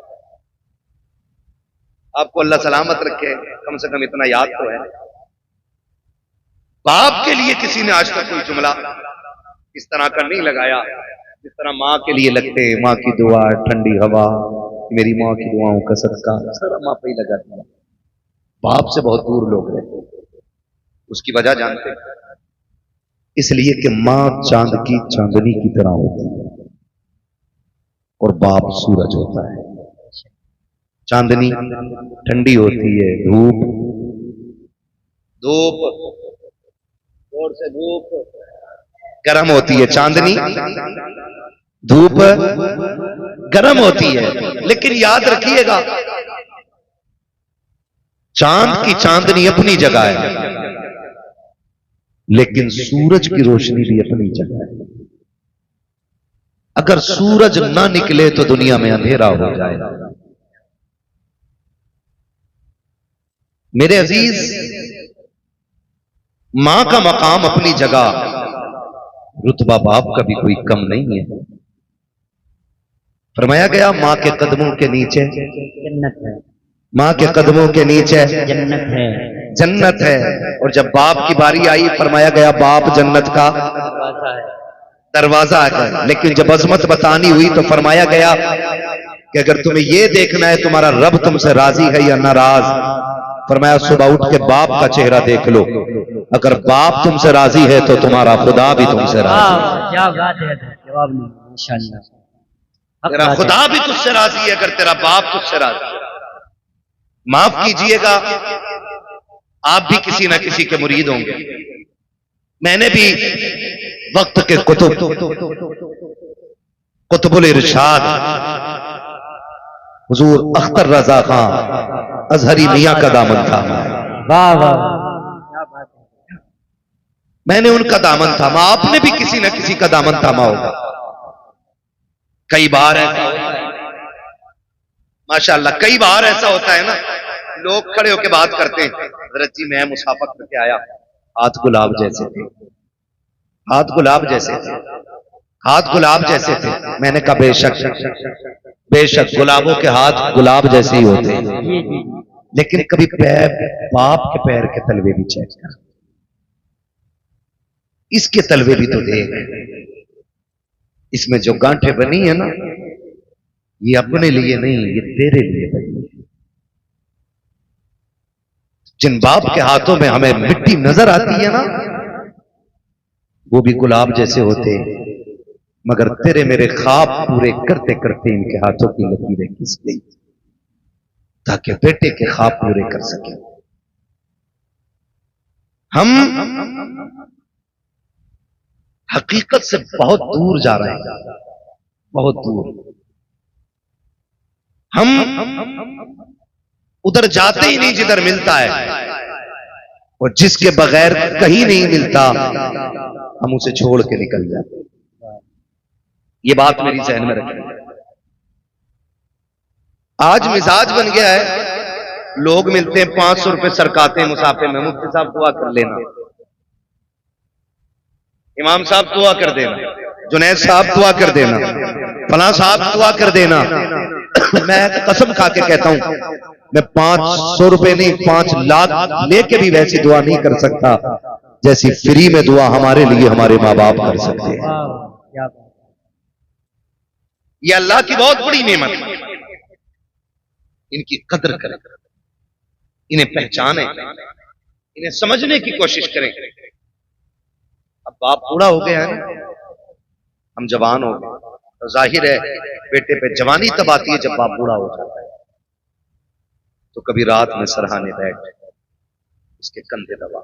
आपको अल्लाह सलामत रखे, कम से कम इतना याद तो है। बाप के लिए किसी ने आज तक कोई जुमला इस तरह का नहीं लगाया जिस तरह माँ के लिए लगते हैं। माँ की दुआ, ठंडी हवा, मेरी माँ की दुआओं का सदका, सारा माँ पे ही लगा दिया। बाप से बहुत दूर लोग रहते, उसकी वजह जानते, इसलिए कि माँ चांद की चांदनी की तरह होती है और बाप सूरज होता है। चांदनी ठंडी होती है, धूप धूप जोर से धूप गर्म होती है, चांदनी धूप गर्म होती है। लेकिन याद रखिएगा, चांद की चांदनी अपनी जगह है, लेकिन सूरज की रोशनी भी अपनी जगह है। अगर सूरज ना निकले तो दुनिया में अंधेरा हो जाएगा। मेरे अजीज, मां का मकाम अपनी जगह, रुतबा बाप का भी कोई कम नहीं है। फरमाया गया मां के कदमों के नीचे जन्नत है, मां के कदमों के नीचे जन्नत है, जन्नत है। और जब बाप की बारी आई, फरमाया गया बाप जन्नत का दरवाजा है। दरवाजा है। लेकिन जब अजमत बतानी हुई तो फरमाया गया कि अगर तुम्हें यह देखना है तुम्हारा रब तुमसे राजी है या नाराज, फरमाया सुबह उठ के बाप का चेहरा देख लो, अगर बाप तुमसे राजी है तो तुम्हारा खुदा भी तुमसे राजी है। वाह, क्या बात है, जवाब नहीं, माशाअल्लाह। तेरा खुदा भी तुझसे राजी है अगर तेरा बाप तुझसे राजी है। माफ कीजिएगा, आप भी किसी ना किसी के मुरीद होंगे। मैंने भी वक्त के कुतुबुल इरशाद हुजूर अख्तर रजा खान अजहरी मियां का दामन था। वाह वाह, क्या बात है। मैंने उनका दामन थामा, आपने भी किसी ना किसी का दामन थामा होगा। कई बार ऐसा होता है, माशाअल्लाह, कई बार ऐसा होता है ना, लोग खड़े होकर बात करते हैं, हजरत जी मैं मुसाफत करके आया, हाथ गुलाब जैसे थे, हाथ गुलाब जैसे थे, हाथ गुलाब जैसे थे। मैंने कहा बेशक बेशक गुलाबों के हाथ गुलाब जैसे ही होते हैं, जी जी, लेकिन कभी पैर, बाप के पैर के तलवे भी चेक कर, इसके तलवे भी तो देख, इसमें जो गांठें बनी है ना, ये अपने लिए नहीं, ये तेरे लिए बनी है। जिन बाप के हाथों में हमें मिट्टी नजर आती है ना, वो भी गुलाब जैसे होते हैं, मगर तेरे मेरे ख्वाब पूरे करते करते इनके हाथों की लकीरें घिस गई, ताकि बेटे के ख्वाब पूरे कर सके। हम हकीकत से बहुत दूर जा रहे हैं, बहुत दूर। हम उधर जाते ही नहीं जिधर मिलता है, और जिसके बगैर कहीं नहीं मिलता हम उसे छोड़ के निकल जाते। ये बात मेरी जहन में रखें। आज मिजाज बन गया है, लोग मिलते हैं 500 रुपए सरकाते हैं मुसाफे में, मुफ्ती साहब दुआ कर लेना, इमाम साहब दुआ कर देना, जुनैद साहब दुआ कर देना, फला साहब दुआ कर देना। मैं कसम खा के कहता हूं, मैं 500 रुपए नहीं 5 लाख लेके भी वैसी दुआ नहीं कर सकता जैसी फ्री में दुआ हमारे लिए हमारे माँ बाप कर सकते हैं। वाह, क्या बात है। ये अल्लाह की बहुत बड़ी नेमत है, इनकी कदर करें, इन्हें पहचानें, इन्हें समझने की कोशिश करें। अब बाप बूढ़ा हो गया है ना, हम जवान हो गए, तो जाहिर है बेटे पे जवानी तब आती है जब बाप बूढ़ा हो जाता है। तो कभी रात में सरहाने बैठ, उसके कंधे दबा,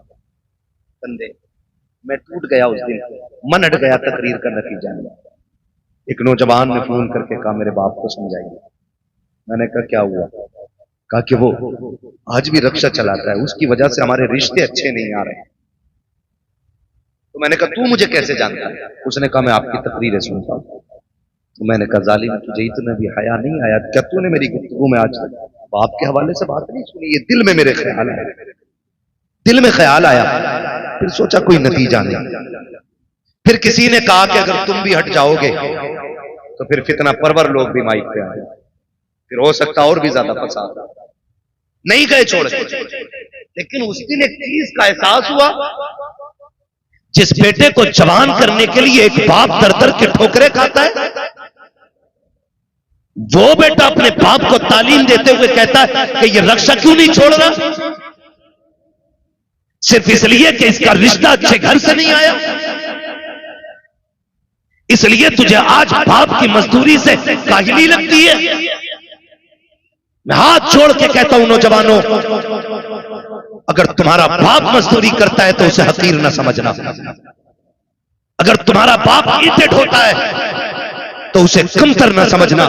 कंधे। मैं टूट गया उस दिन, मन अट गया तकरीर का नतीजा नहीं। एक नौजवान ने फोन करके कहा मेरे बाप को समझाइए। मैंने कहा क्या हुआ? कहा कि वो आज भी रक्षा चलाता है, उसकी वजह से हमारे रिश्ते अच्छे नहीं आ रहे। तो मैंने कहा तू मुझे कैसे जानता है? उसने कहा मैं आपकी तकरीरें सुनता हूं। तो मैंने कहा जालिम तुझे इतना भी हया नहीं आया क्या? तूने मेरी गुफ्तगू में आज तक बाप के हवाले से बात नहीं सुनी? ये दिल में मेरे ख्याल आया, दिल में ख्याल आया, फिर सोचा कोई नतीजा नहीं। फिर किसी ने कहा कि अगर तुम भी हट जाओगे तो फिर फितना परवर लोग भी माइक पे आए, फिर हो सकता और भी ज्यादा फसाद। नहीं गए छोड़ के। लेकिन उस दिन एक चीज का एहसास हुआ, जिस बेटे को जवान करने के लिए एक बाप दर दर के ठोकरे खाता है, वो बेटा अपने बाप को तालीम देते हुए कहता है कि ये रक्षा क्यों नहीं छोड़ रहा? सिर्फ इसलिए कि इसका रिश्ता अच्छे घर से नहीं आया। इसलिए तुझे आज बाप की मजदूरी से काहिली लगती है। मैं हाथ जोड़ के कहता हूं नौजवानों, अगर तुम्हारा बाप मजदूरी करता है तो उसे हकीर ना समझना। अगर तुम्हारा बाप ईंटें ढोता है तो उसे कमतर ना समझना।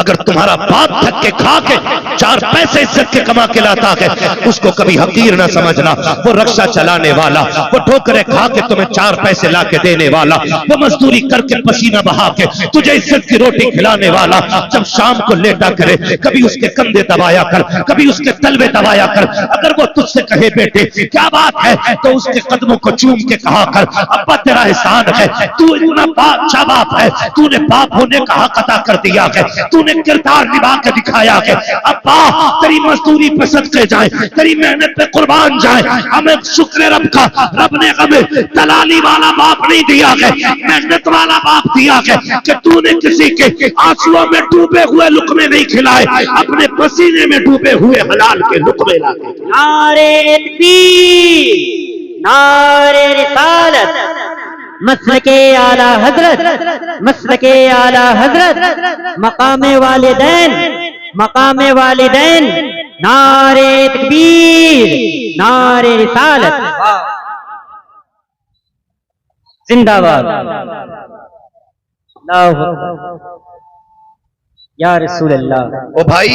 अगर तुम्हारा बाप थक के खा के 4 पैसे इज्जत के कमा के लाता है, उसको कभी हकीर ना समझना। वो रक्षा चलाने वाला, वो ठोकरे खा के तुम्हें 4 पैसे ला के देने वाला, वो मजदूरी करके पसीना बहा के तुझे इज्जत की रोटी खिलाने वाला, जब शाम को लेटा करे कभी उसके कंधे दबाया कर, कभी उसके तलवे दबाया कर। अगर वो तुझसे कहे बेटे क्या बात है, तो उसके कदमों को चूम के कहा कर अब्बा तेरा एहसान है, तू इतना अच्छा बाप है, तूने बाप होने का हक अदा कर दिया है, तूने किरदार निभा के दिखाया है। अब्बा तेरी मजदूरी पे सदके जाए, तेरी मेहनत पे कुर्बान जाए। हमें शुक्र रब का, रब ने हमें दलाली वाला बाप नहीं दिया है, मेहनत वाला बाप दिया है कि तूने किसी के आंसुओं में डूबे हुए लुकमे नहीं खिलाए, अपने पसीने में डूबे हुए हलाल के लुकमे लाके। नारे तकबीर, नारे रिसालत, मसलके आला हजरत, मसलके आला हजरत, मकामे वालिदैन, मकामे वालिदैन, नारे तकबीर, नारे रिसालत, जिंदाबाद। या रसूल अल्लाह। ओ भाई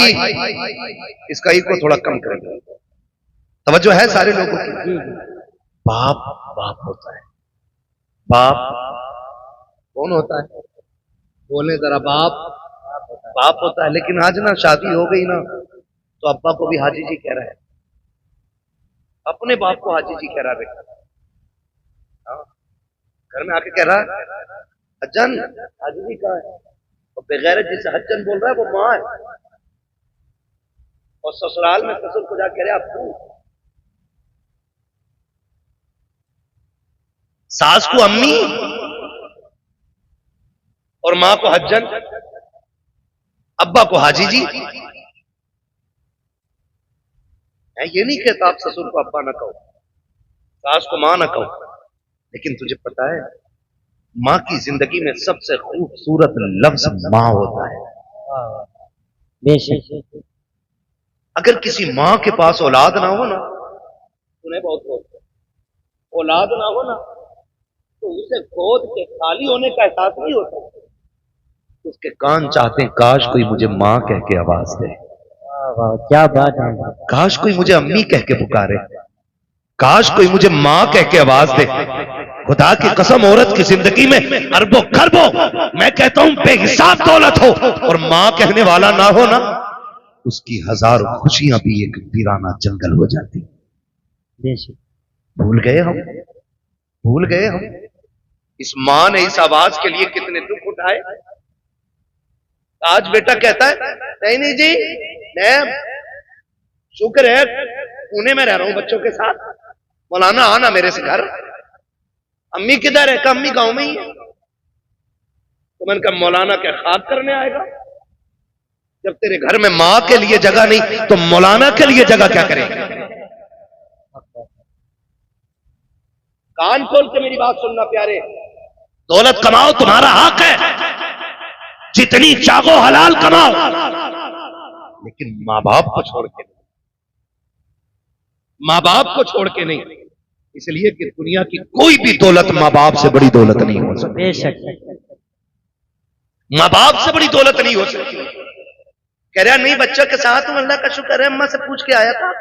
इसका ही को थोड़ा कम करेंगे, तवज्जो है सारे लोगों की। बाप बाप होता है, बाप कौन होता है? बोले जरा, बाप बाप होता है। लेकिन आज ना शादी हो गई ना तो अब्बा को भी हाजी जी कह रहा है, अपने बाप को हाजी जी कह रहा है। बेटा घर में आके कह रहा है हज्जन, हाजी जी कहा है, और बेगैरत जिसे हज्जन बोल रहा है वो माँ है, और ससुराल में ससुर को जाके कह रहे अब्बू। सास को अम्मी और मां को हज्जन, अब्बा को हाजी जी। मैं ये नहीं कहता आप ससुर को अब्बा ना कहो, सास को मां ना कहो, लेकिन तुझे पता है मां की जिंदगी में सबसे खूबसूरत लफ्ज मां होता है। बेशक अगर किसी मां के पास औलाद ना हो ना, उन्हें बहुत औलाद ना हो ना, तो उसे गोद के खाली होने का एहसास नहीं होता। उसके कान चाहते हैं काश कोई मुझे मां कह के आवाज दे, क्या बात है, काश कोई मुझे अम्मी कह के पुकारे, काश कोई मुझे मां कह के आवाज दे। खुदा की कसम औरत की जिंदगी में अरबों खरबों, मैं कहता हूं बेहिसाब दौलत हो और मां कहने वाला ना हो ना, उसकी हजारों खुशियां भी एक वीराना जंगल हो जाती। भूल गए हम, भूल गए हम। इस मां ने इस आवाज के लिए कितने दुख उठाए। आज बेटा कहता है नहीं नहीं जी, मैं शुक्र है पुणे में रह रहा हूं बच्चों के साथ, मौलाना आना मेरे से घर। अम्मी किधर है? अम्मी गांव में ही है। तो मैंने कहा मौलाना क्या खाक करने आएगा? जब तेरे घर में मां के लिए जगह नहीं तो मौलाना के लिए जगह क्या करेगा? कान खोल के मेरी बात सुनना प्यारे, दौलत कमाओ तुम्हारा हक है, जितनी चाहो हलाल कमाओ, लेकिन माँ बाप को छोड़ के नहीं, माँ बाप को छोड़ के नहीं। इसलिए कि दुनिया की कोई भी दौलत माँ बाप से बड़ी दौलत नहीं हो सकती। बेशक। माँ बाप से बड़ी दौलत नहीं हो सकती। कह रहा नहीं बच्चा के साथ हूं, अल्लाह का शुक्र है, अम्मा से पूछ के आया था,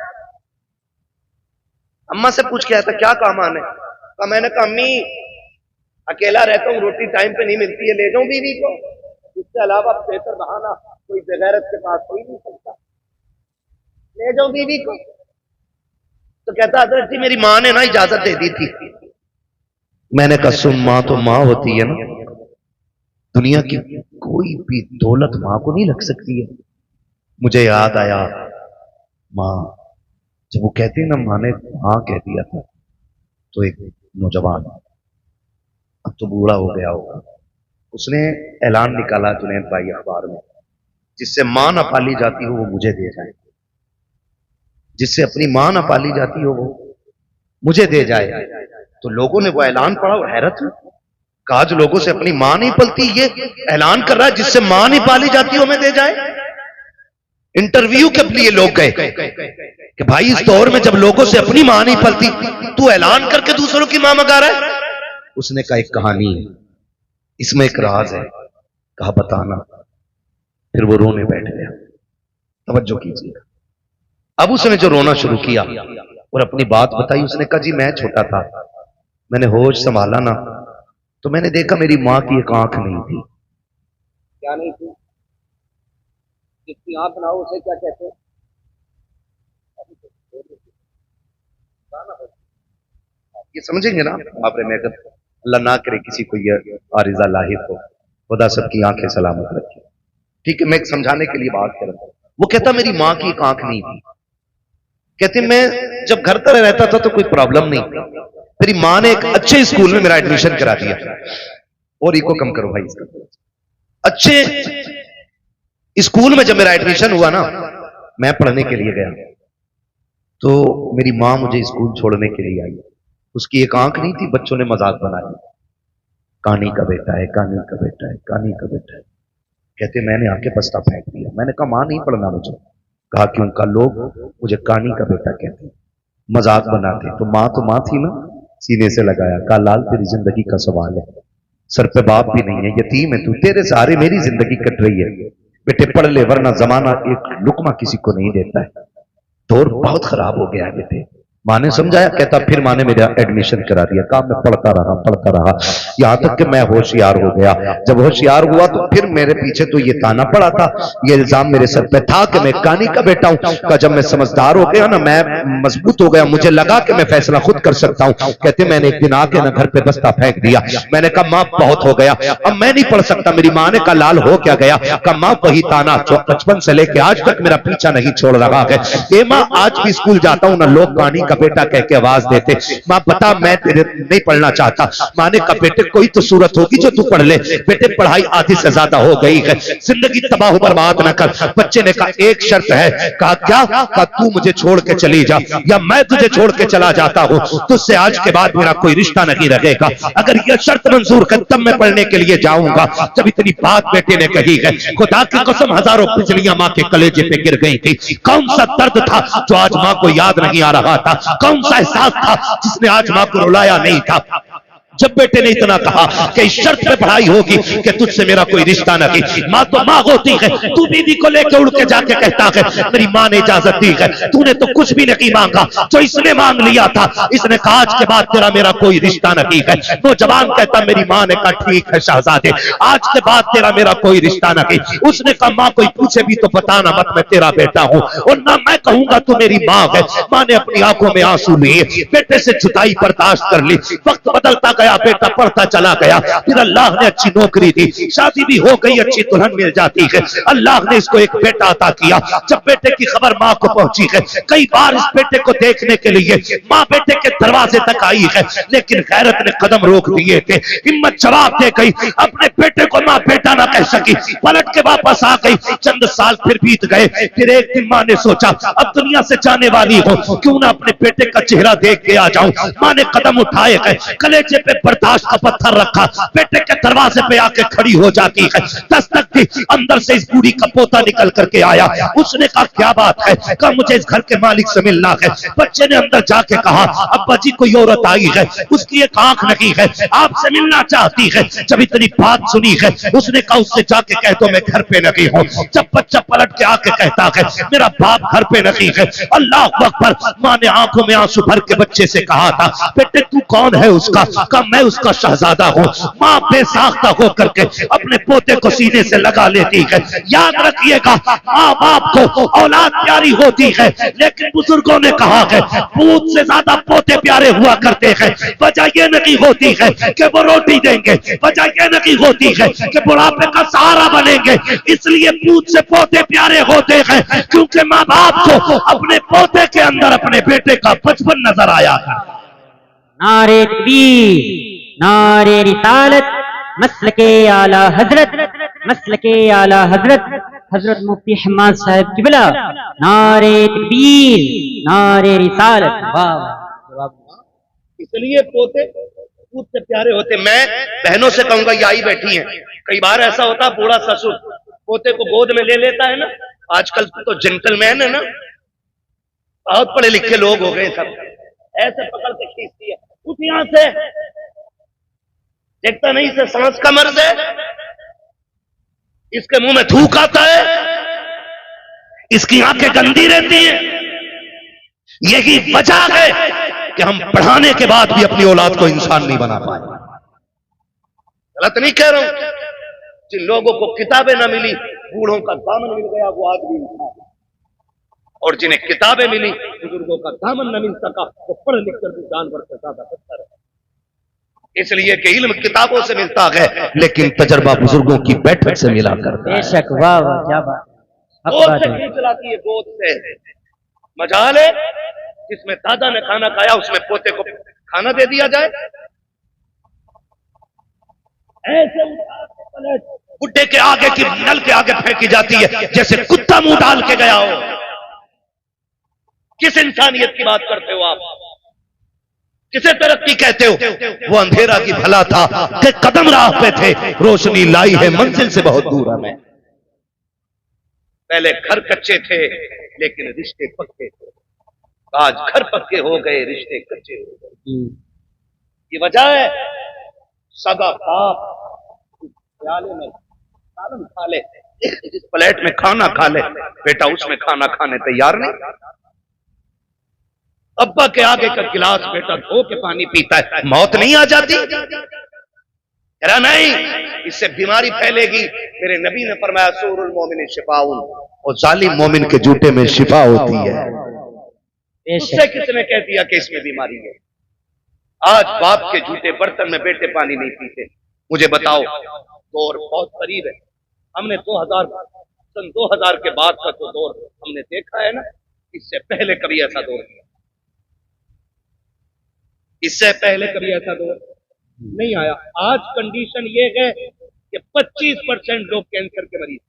अम्मा से पूछ के आया था क्या काम आने का। मैंने कहा अम्मी अकेला रहता हूँ, रोटी टाइम पे नहीं मिलती है, ले जाऊं बीवी को, इसके अलावा बेहतर बहाना कोई बेगैरत के पास कोई नहीं सकता, ले जाऊं बीवी को। तो कहता हजरत जी मेरी माँ ने ना इजाजत दे दी थी। मैंने कहा सुन, माँ तो माँ होती है ना, दुनिया की कोई भी दौलत माँ को नहीं लग सकती है। मुझे याद आया माँ, जब वो कहती है ना माँ ने हाँ कह दिया था, तो एक नौजवान अब तो बूढ़ा हो गया होगा, उसने ऐलान निकाला जुनैद भाई अखबार में, जिससे माँ न पाली जाती हो वो मुझे दे जाए, जिससे अपनी माँ न पाली जाती हो वो मुझे दे जाए। तो लोगों ने वो ऐलान पढ़ा और हैरत हुई, कहा जो लोगों से अपनी माँ नहीं पलती, ये ऐलान कर रहा है जिससे माँ नहीं पाली जाती हो हमें दे जाए। इंटरव्यू के लिए लोग गए कि भाई इस दौर में जब लोगों से अपनी मां नहीं पलती, तू ऐलान करके दूसरों की मां मंगा रहा है। उसने कहा एक कहानी है, इसमें एक राज है। कहा बताना। फिर वो रोने बैठ गया। तवज्जो कीजिएगा। अब उसने जो रोना शुरू किया और अपनी बात बताई, उसने कहा जी मैं छोटा था, मैंने होश संभाला ना, तो मैंने देखा मेरी मां की एक आंख नहीं थी। क्या नहीं थी? जिसकी आंख ना हो उसे क्या कहते हैं? ये समझेंगे ना आप? मैं अगर अल्लाह ना करे किसी को ये आरिजा लाहिक हो, खुदा सबकी आंखें सलामत रखे। ठीक है, मैं समझाने के लिए बात कर रहा हूं। वो कहता मेरी मां की एक आंख नहीं थी। कहते मैं जब घर पर रहता था तो कोई प्रॉब्लम नहीं, मेरी मां ने एक अच्छे स्कूल में मेरा एडमिशन करा दिया। और इको कम करो भाई इसका। अच्छे स्कूल में जब मेरा एडमिशन हुआ ना, मैं पढ़ने के लिए गया तो मेरी मां मुझे स्कूल छोड़ने के लिए आई। उसकी एक आंख नहीं थी, बच्चों ने मजाक बनाया, कहानी का बेटा है, कहानी का बेटा है, कहानी का बेटा है। कहते मैंने आके बस्ता फेंक दिया। मैंने कहा मां नहीं पढ़ना मुझे। कहा क्यों? का लोग मुझे कहानी का बेटा कहते हैं, मजाक बनाते। तो मां थी ना, सीने से लगाया। कहा लाल तेरी जिंदगी का सवाल है, सर पे बाप भी नहीं है, यतीम है तू, तेरे सहारे मेरी जिंदगी कट रही है। बेटे पढ़ ले वरना जमाना एक लुकमा किसी को नहीं देता है। दौर बहुत खराब हो गया है बेटे। मां ने समझाया। कहता फिर मां ने मेरा एडमिशन करा दिया। काम में पढ़ता रहा यहां तक कि मैं होशियार हो गया। जब होशियार हुआ तो फिर मेरे पीछे तो ये ताना पड़ा था, ये इल्जाम मेरे सर पे था कि मैं कहानी का बेटा हूं। का जब मैं समझदार हो गया ना, मैं मजबूत हो गया, मुझे लगा कि मैं फैसला खुद कर सकता हूं। कहते मैंने एक दिन आके ना घर पे बस्ता फेंक दिया। मैंने कहा मां बहुत हो गया, अब मैं नहीं पढ़ सकता। मेरी मां ने कहा लाल हो क्या गया? कहा मां वही ताना जो बचपन से लेके आज तक मेरा पीछा नहीं छोड़ रहा है। ए मां आज भी स्कूल जाता हूं ना, लोग कहानी का बेटा कह के आवाज देते। मां बता मैं तेरे नहीं पढ़ना चाहता। मां ने कहा बेटे कोई तो सूरत होगी जो तू पढ़ ले। बेटे पढ़ाई आधी से ज्यादा हो गई है, जिंदगी तबाह बर्बाद न कर। बच्चे ने कहा एक शर्त है। कहा क्या? कहा तू मुझे छोड़ के चली जा या मैं तुझे छोड़ के चला जाता हूं, तुझसे आज के बाद मेरा कोई रिश्ता नहीं रहेगा। अगर यह शर्त मंजूर कर तब मैं पढ़ने के लिए जाऊंगा। जब इतनी बात बेटे ने कही है, खुदा की कसम हजारों बिजलियां मां के कलेजे पे गिर गई थी। कौन सा दर्द था जो आज मां को याद नहीं आ रहा था? कौन सा एहसास था जिसने आज मां को रुलाया नहीं था? जब बेटे ने इतना कहा कि इस शर्त पे पढ़ाई होगी कि तुझसे मेरा कोई रिश्ता नहीं। मां तो मां होती है, तू बीवी को लेकर उड़ के जाके कहता है मेरी मां ने इजाजत दी है, तूने तो कुछ भी नहीं मांगा, जो इसने मांग लिया था। इसने कहा आज के बाद तेरा मेरा कोई रिश्ता नहीं है। नौजवान कहता मेरी मां ने कहा ठीक है शहजादे, आज के बाद तेरा मेरा कोई रिश्ता नहीं। उसने कहा मां कोई पूछे भी तो बताना मत, मैं तेरा बेटा हूं और ना मैं कहूंगा तू मेरी मां है। मां ने अपनी आंखों में आंसू लिए, बेटे से जुदाई बर्दाश्त कर ली। वक्त बदलता गया, बेटा पढ़ता चला गया। फिर अल्लाह ने अच्छी नौकरी दी, शादी भी हो गई, अच्छी दुल्हन मिल जाती है। अल्लाह ने इसको एक बेटा अता किया। जब बेटे की खबर मां को पहुंची है, कई बार इस बेटे को देखने के लिए मां बेटे के दरवाजे तक आई है, लेकिन गैरत ने कदम रोक दिए थे। हिम्मत जवाब दे गई, अपने बेटे को मां बेटा ना कह सकी, पलट के वापस आ गई। चंद साल फिर बीत गए। फिर एक दिन मां ने सोचा अब दुनिया से जाने वाली हो, क्यों ना अपने बेटे का चेहरा देख के आ जाऊं। मां ने कदम उठाए गए, कलेजे पे बर्दाश्त का पत्थर रखा, बेटे के दरवाजे पे आके खड़ी हो जाती है, दस्तक दी, अंदर से इस बूढ़ी का पोता निकल करके आया। उसने कहा क्या बात है, कहा मुझे इस घर के मालिक से मिलना है। बच्चे ने अंदर जाके कहा अब्बा जी कोई औरत आई है, उसकी एक आंख नहीं है, आपसे मिलना चाहती है। जब इतनी बात सुनी है उसने कहा उससे जाके कह दो मैं घर पे नहीं हूँ। जब बच्चा पलट के आके कहता है मेरा बाप घर पे नहीं है, अल्लाह अकबर, माँ ने आंखों में आंसू भर के बच्चे से कहा था बेटे तू कौन है उसका, कहा मैं उसका शहजादा हूँ। माँ बेसाख्ता होकर के अपने पोते को सीने से लगा लेती है। याद रखिएगा माँ बाप को औलाद प्यारी होती है, लेकिन बुजुर्गों ने कहा है पूत से ज्यादा पोते प्यारे हुआ करते हैं। वजह यह नहीं होती है कि वो रोटी देंगे, वजह यह नहीं होती है कि बुढ़ापे का सहारा बनेंगे, इसलिए पूत से पोते प्यारे होते हैं क्योंकि माँ बाप को अपने पोते के अंदर अपने बेटे का बचपन नजर आया था। नारे तकबीर, नारे रिसालत, मसलके आला हजरत, मसलके आला हजरत, हजरत मुफ्ती हम्माद साहब किबला। नारे तकबीर, नारे रिसालत। वाह, इसलिए पोते पूत से प्यारे होते। मैं बहनों से कहूंगा ये आई बैठी हैं, कई बार ऐसा होता बूढ़ा ससुर पोते को गोद में ले लेता है ना, आजकल तो जेंटलमैन है ना, बहुत पढ़े लिखे लोग हो गए सब, ऐसे पकड़ के खींचती है, उठ यहां से, देखता नहीं से सांस का मर्ज है, इसके मुंह में थूक आता है, इसकी आंखें गंदी रहती हैं। यही वजह है कि हम पढ़ाने के बाद भी अपनी औलाद को इंसान नहीं बना पाए। गलत नहीं कह रहा हूं, जिन लोगों को किताबें ना मिली, बूढ़ों का दामन मिल गया, वो आदमी इंसान, और जिन्हें किताबें मिली, बुजुर्गों का दामन न मिल सका, वो पढ़ लिख कर भी जानवर से ज्यादा बेहतर है। इसलिए कि इल्म किताबों से मिलता है, लेकिन तजर्बा बुजुर्गों की बैठक से मिला करता है। बेशक, वाह वाह, क्या बात, गोद से खींच लाती है, गोद से। मजाल है जिसमें दादा ने खाना खाया उसमें पोते को खाना दे दिया जाए। ऐसे बुड्ढे के आगे की नल के आगे फेंकी जाती है जैसे कुत्ता मुंह डाल के गया हो। किस इंसानियत की बात करते हो आप, किसे तरक्की कहते हो? वो अंधेरा की भला था कि कदम राह पे थे, रोशनी लाई है मंजिल से बहुत दूर हमें। पहले घर कच्चे थे लेकिन रिश्ते पक्के थे, आज घर पक्के हो गए, रिश्ते कच्चे हो गए। ये वजह है सगा बाप प्याले में सालन खा ले, जिस प्लेट में खाना खा ले बेटा उसमें खाना खाने तैयार नहीं। अब्बा के आगे का गिलास बेटा धो के पानी पीता है, मौत नहीं आ जाती? कह नहीं, इससे बीमारी फैलेगी। मेरे नबी ने फरमाया सूरुल मोमिन शिफाउन, और जालिम मोमिन के जूते में शिफा होती है। उससे किसने कह दिया कि इसमें बीमारी है? आज बाप के जूते बर्तन में बेटे पानी नहीं पीते। मुझे बताओ, दौर बहुत करीब है। हमने 2000 के बाद का तो दौर हमने देखा है ना, इससे पहले कभी ऐसा दौर नहीं, इससे पहले कभी ऐसा दौर नहीं आया। आज कंडीशन ये है कि 25% लोग कैंसर के मरीज,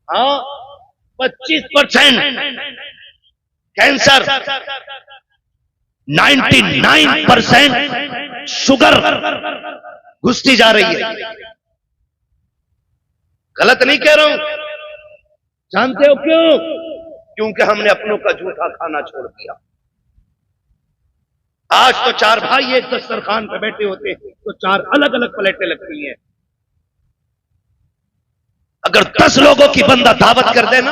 हाँ 25% कैंसर, 99% शुगर घुसती जा रही है। गलत नहीं कह रहा हूं, जानते हो क्यों? क्योंकि हमने अपनों का झूठा खाना छोड़ दिया। आज तो 4 भाई एक दस्तरखान पे बैठे होते तो 4 अलग अलग प्लेटें लगती हैं। अगर 10 लोगों की बंदा दावत कर देना,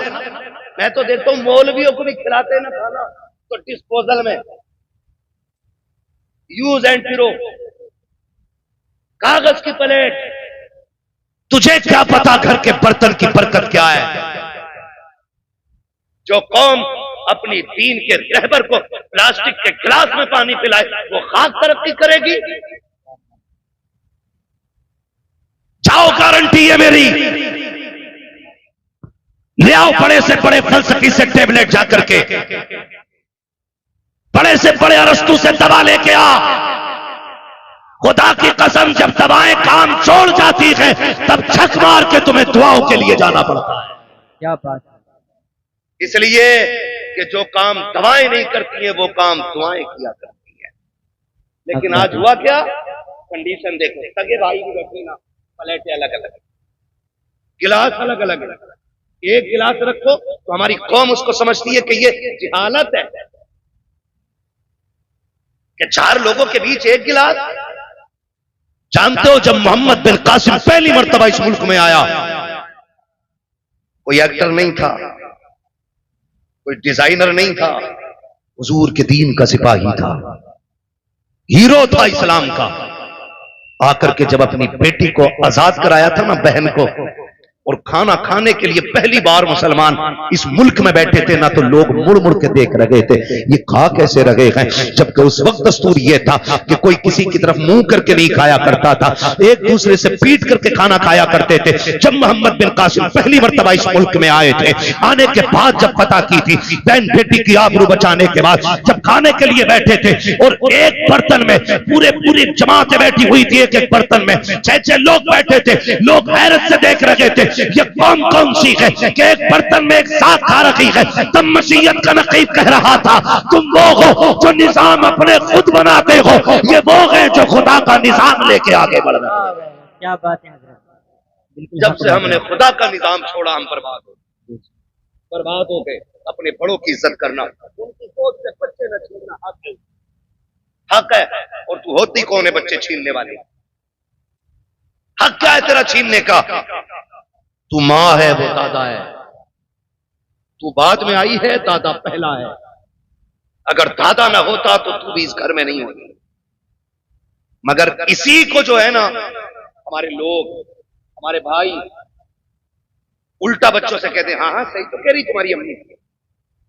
मैं तो देखता हूं मौलवियों को भी खिलाते हैं ना खाना, तो डिस्पोजल में यूज एंड थ्रो, कागज की प्लेट। तुझे क्या पता घर के बर्तन की बरकत क्या है? जो कौम अपनी दीन के रहबर को प्लास्टिक के गिलास में पानी पिलाए, वो खास तरक्की करेगी? जाओ, गारंटी है मेरी, ले आओ बड़े से बड़े फलसफी से टेबलेट जाकर के, बड़े से बड़े अरस्तु से दवा लेके आ। खुदा की कसम, जब दवाएं काम छोड़ जाती है तब छक मार के तुम्हें दुआओं के लिए जाना पड़ता है। क्या बात, इसलिए कि जो काम दवाएं नहीं करती हैं वो काम दुआएं किया करती हैं। लेकिन आज हुआ क्या, कंडीशन देखो, सगे भाई भी बैठे ना, प्लेटें अलग अलग, गिलास अलग अलग, एक गिलास रखो तो हमारी कौम उसको समझती है कि ये जिहालत है कि 4 लोगों के बीच एक गिलास। जानते हो जब मोहम्मद बिन कासिम पहली मर्तबा इस मुल्क में आया, कोई एक्टर नहीं था, कोई डिजाइनर नहीं था, हुजूर के दीन का सिपाही था, हीरो था इस्लाम का। आकर के जब अपनी बेटी को आजाद कराया था ना, बहन को, और खाना खाने के लिए पहली बार मुसलमान इस मुल्क में बैठे थे ना, तो लोग मुड़ मुड़ के देख रहे थे ये खा कैसे रहे हैं। जबकि उस वक्त दस्तूर ये था कि कोई किसी की तरफ मुंह करके नहीं खाया करता था, एक दूसरे से पीट करके खाना खाया करते थे। जब मोहम्मद बिन कासिम पहली मर्तबा इस मुल्क में आए थे, आने के बाद जब पता की थी, बहन बेटी की आबरू बचाने के बाद जब खाने के लिए बैठे थे और एक बर्तन में पूरी जमातें बैठी हुई थी, एक एक बर्तन में 6-6 लोग बैठे थे, लोग हैरत से देख रहे थे ये कौन सी है कि एक बर्तन में एक साथ खा रही है। तब मसीहत का नकीब कह रहा था तुम वो हो जो निजाम अपने खुद बनाते हो, ये वो है जो खुदा का निजाम लेके आगे बढ़ रहे हैं। क्या बात है हजरत, बिल्कुल जब से हमने खुदा का निजाम छोड़ा हम बर्बाद हो गए। अपने बड़ों की इज्जत करना, उनकी सोच से बच्चे न छीनना हक है। और तू होती कौन है बच्चे छीनने वाली? हक क्या है तेरा छीनने का? तू माँ है, वो दादा है, तू बाद में आई है, दादा पहला है। अगर दादा ना होता तो तू भी इस घर में नहीं होती। मगर इसी को जो है ना हमारे लोग, हमारे भाई उल्टा बच्चों से कहते हैं हाँ हाँ सही तो कह रही तुम्हारी अम्मी,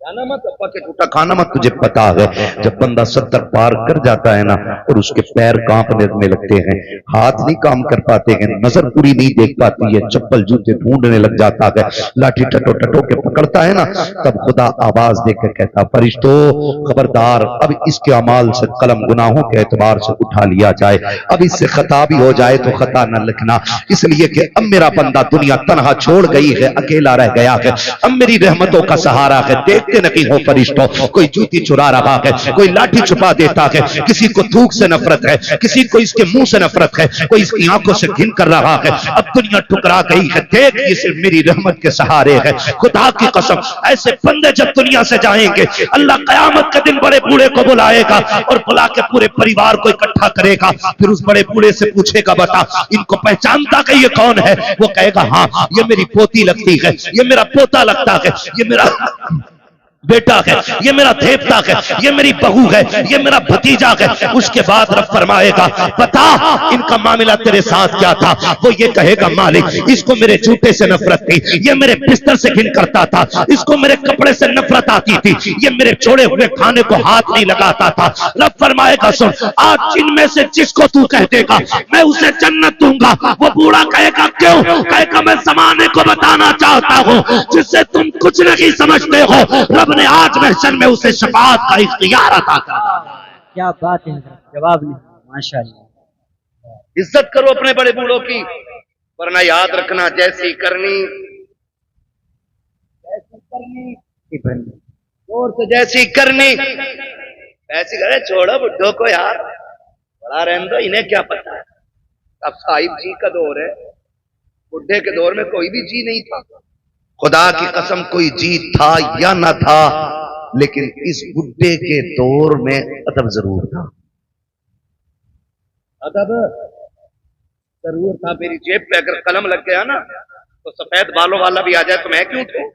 जाना मत अप्पा के झूठा खाना मत। तुझे पता है जब बंदा 70 पार कर जाता है ना और उसके पैर कांपने लगते हैं, हाथ नहीं काम कर पाते हैं, नजर पूरी नहीं देख पाती है, चप्पल जूते ढूंढने लग जाता है, लाठी टटो टटो के पकड़ता है ना, तब खुदा आवाज देकर कहता फरिश्तों खबरदार, अब इसके अमाल से कलम गुनाहों के एतबार से उठा लिया जाए, अब इससे खता भी हो जाए तो खता न लिखना, इसलिए कि अब मेरा बंदा दुनिया तनहा छोड़ गई है, अकेला रह गया है, अब मेरी रहमतों का सहारा है। देखते नहीं हो फरिश्तों, कोई जूती चुरा रहा है, कोई लाठी छुपा देता है, किसी को थूक से नफरत है, किसी को इसके मुंह से नफरत है, कोई इसकी आंखों से घिन कर रहा है, अब दुनिया ठुकरा गई है, देख ये सिर्फ मेरी रहमत के सहारे है। खुदा की कसम ऐसे बंदे जब दुनिया से जाएंगे, अल्लाह कयामत के दिन बड़े बूढ़े को बुलाएगा और बुला के पूरे परिवार को इकट्ठा करेगा, फिर उस बड़े बूढ़े से पूछेगा बता इनको पहचानता कि ये कौन है? वो कहेगा हाँ ये मेरी पोती लगती है, ये मेरा पोता लगता है, ये मेरा बेटा है, ये मेरा देवता है, ये मेरी बहू है, ये मेरा भतीजा है। उसके बाद रब फरमाएगा बता इनका मामला तेरे साथ क्या था? वो ये कहेगा मालिक इसको मेरे जूते से नफरत थी, ये मेरे बिस्तर से घिन करता था, इसको मेरे कपड़े से नफरत आती थी, ये मेरे छोड़े हुए खाने को हाथ नहीं लगाता था। रब फरमाएगा सुन, आज जिनमें से जिसको तू कह देगा मैं उसे जन्नत दूंगा, वो बूढ़ा कहेगा क्यों? कहेगा मैं जमाने को बताना चाहता हूँ जिससे तुम कुछ नहीं समझते हो, रब ने आज महशर में उसे शफाअत का इख्तियार अता कर। क्या बात है हजरत, जवाब नहीं, माशाअल्लाह। इज्जत करो अपने बड़े बूढ़ों की, वरना याद रखना जैसी करनी और तो जैसी करनी ऐसी करे। छोड़ो बुढ़ों को यार, बड़ा रहने दो, इन्हें क्या पता है। अब साहिब जी का दौर है, बुढ़े के दौर में कोई भी जी नहीं था। खुदा की कसम कोई जी था या ना था, लेकिन इस बुढ़े के दौर में अदब जरूर था, अदब जरूर था। मेरी जेब पे अगर कलम लग गया ना तो सफेद बालों वाला भी आ जाए तो मैं क्यों उठूं?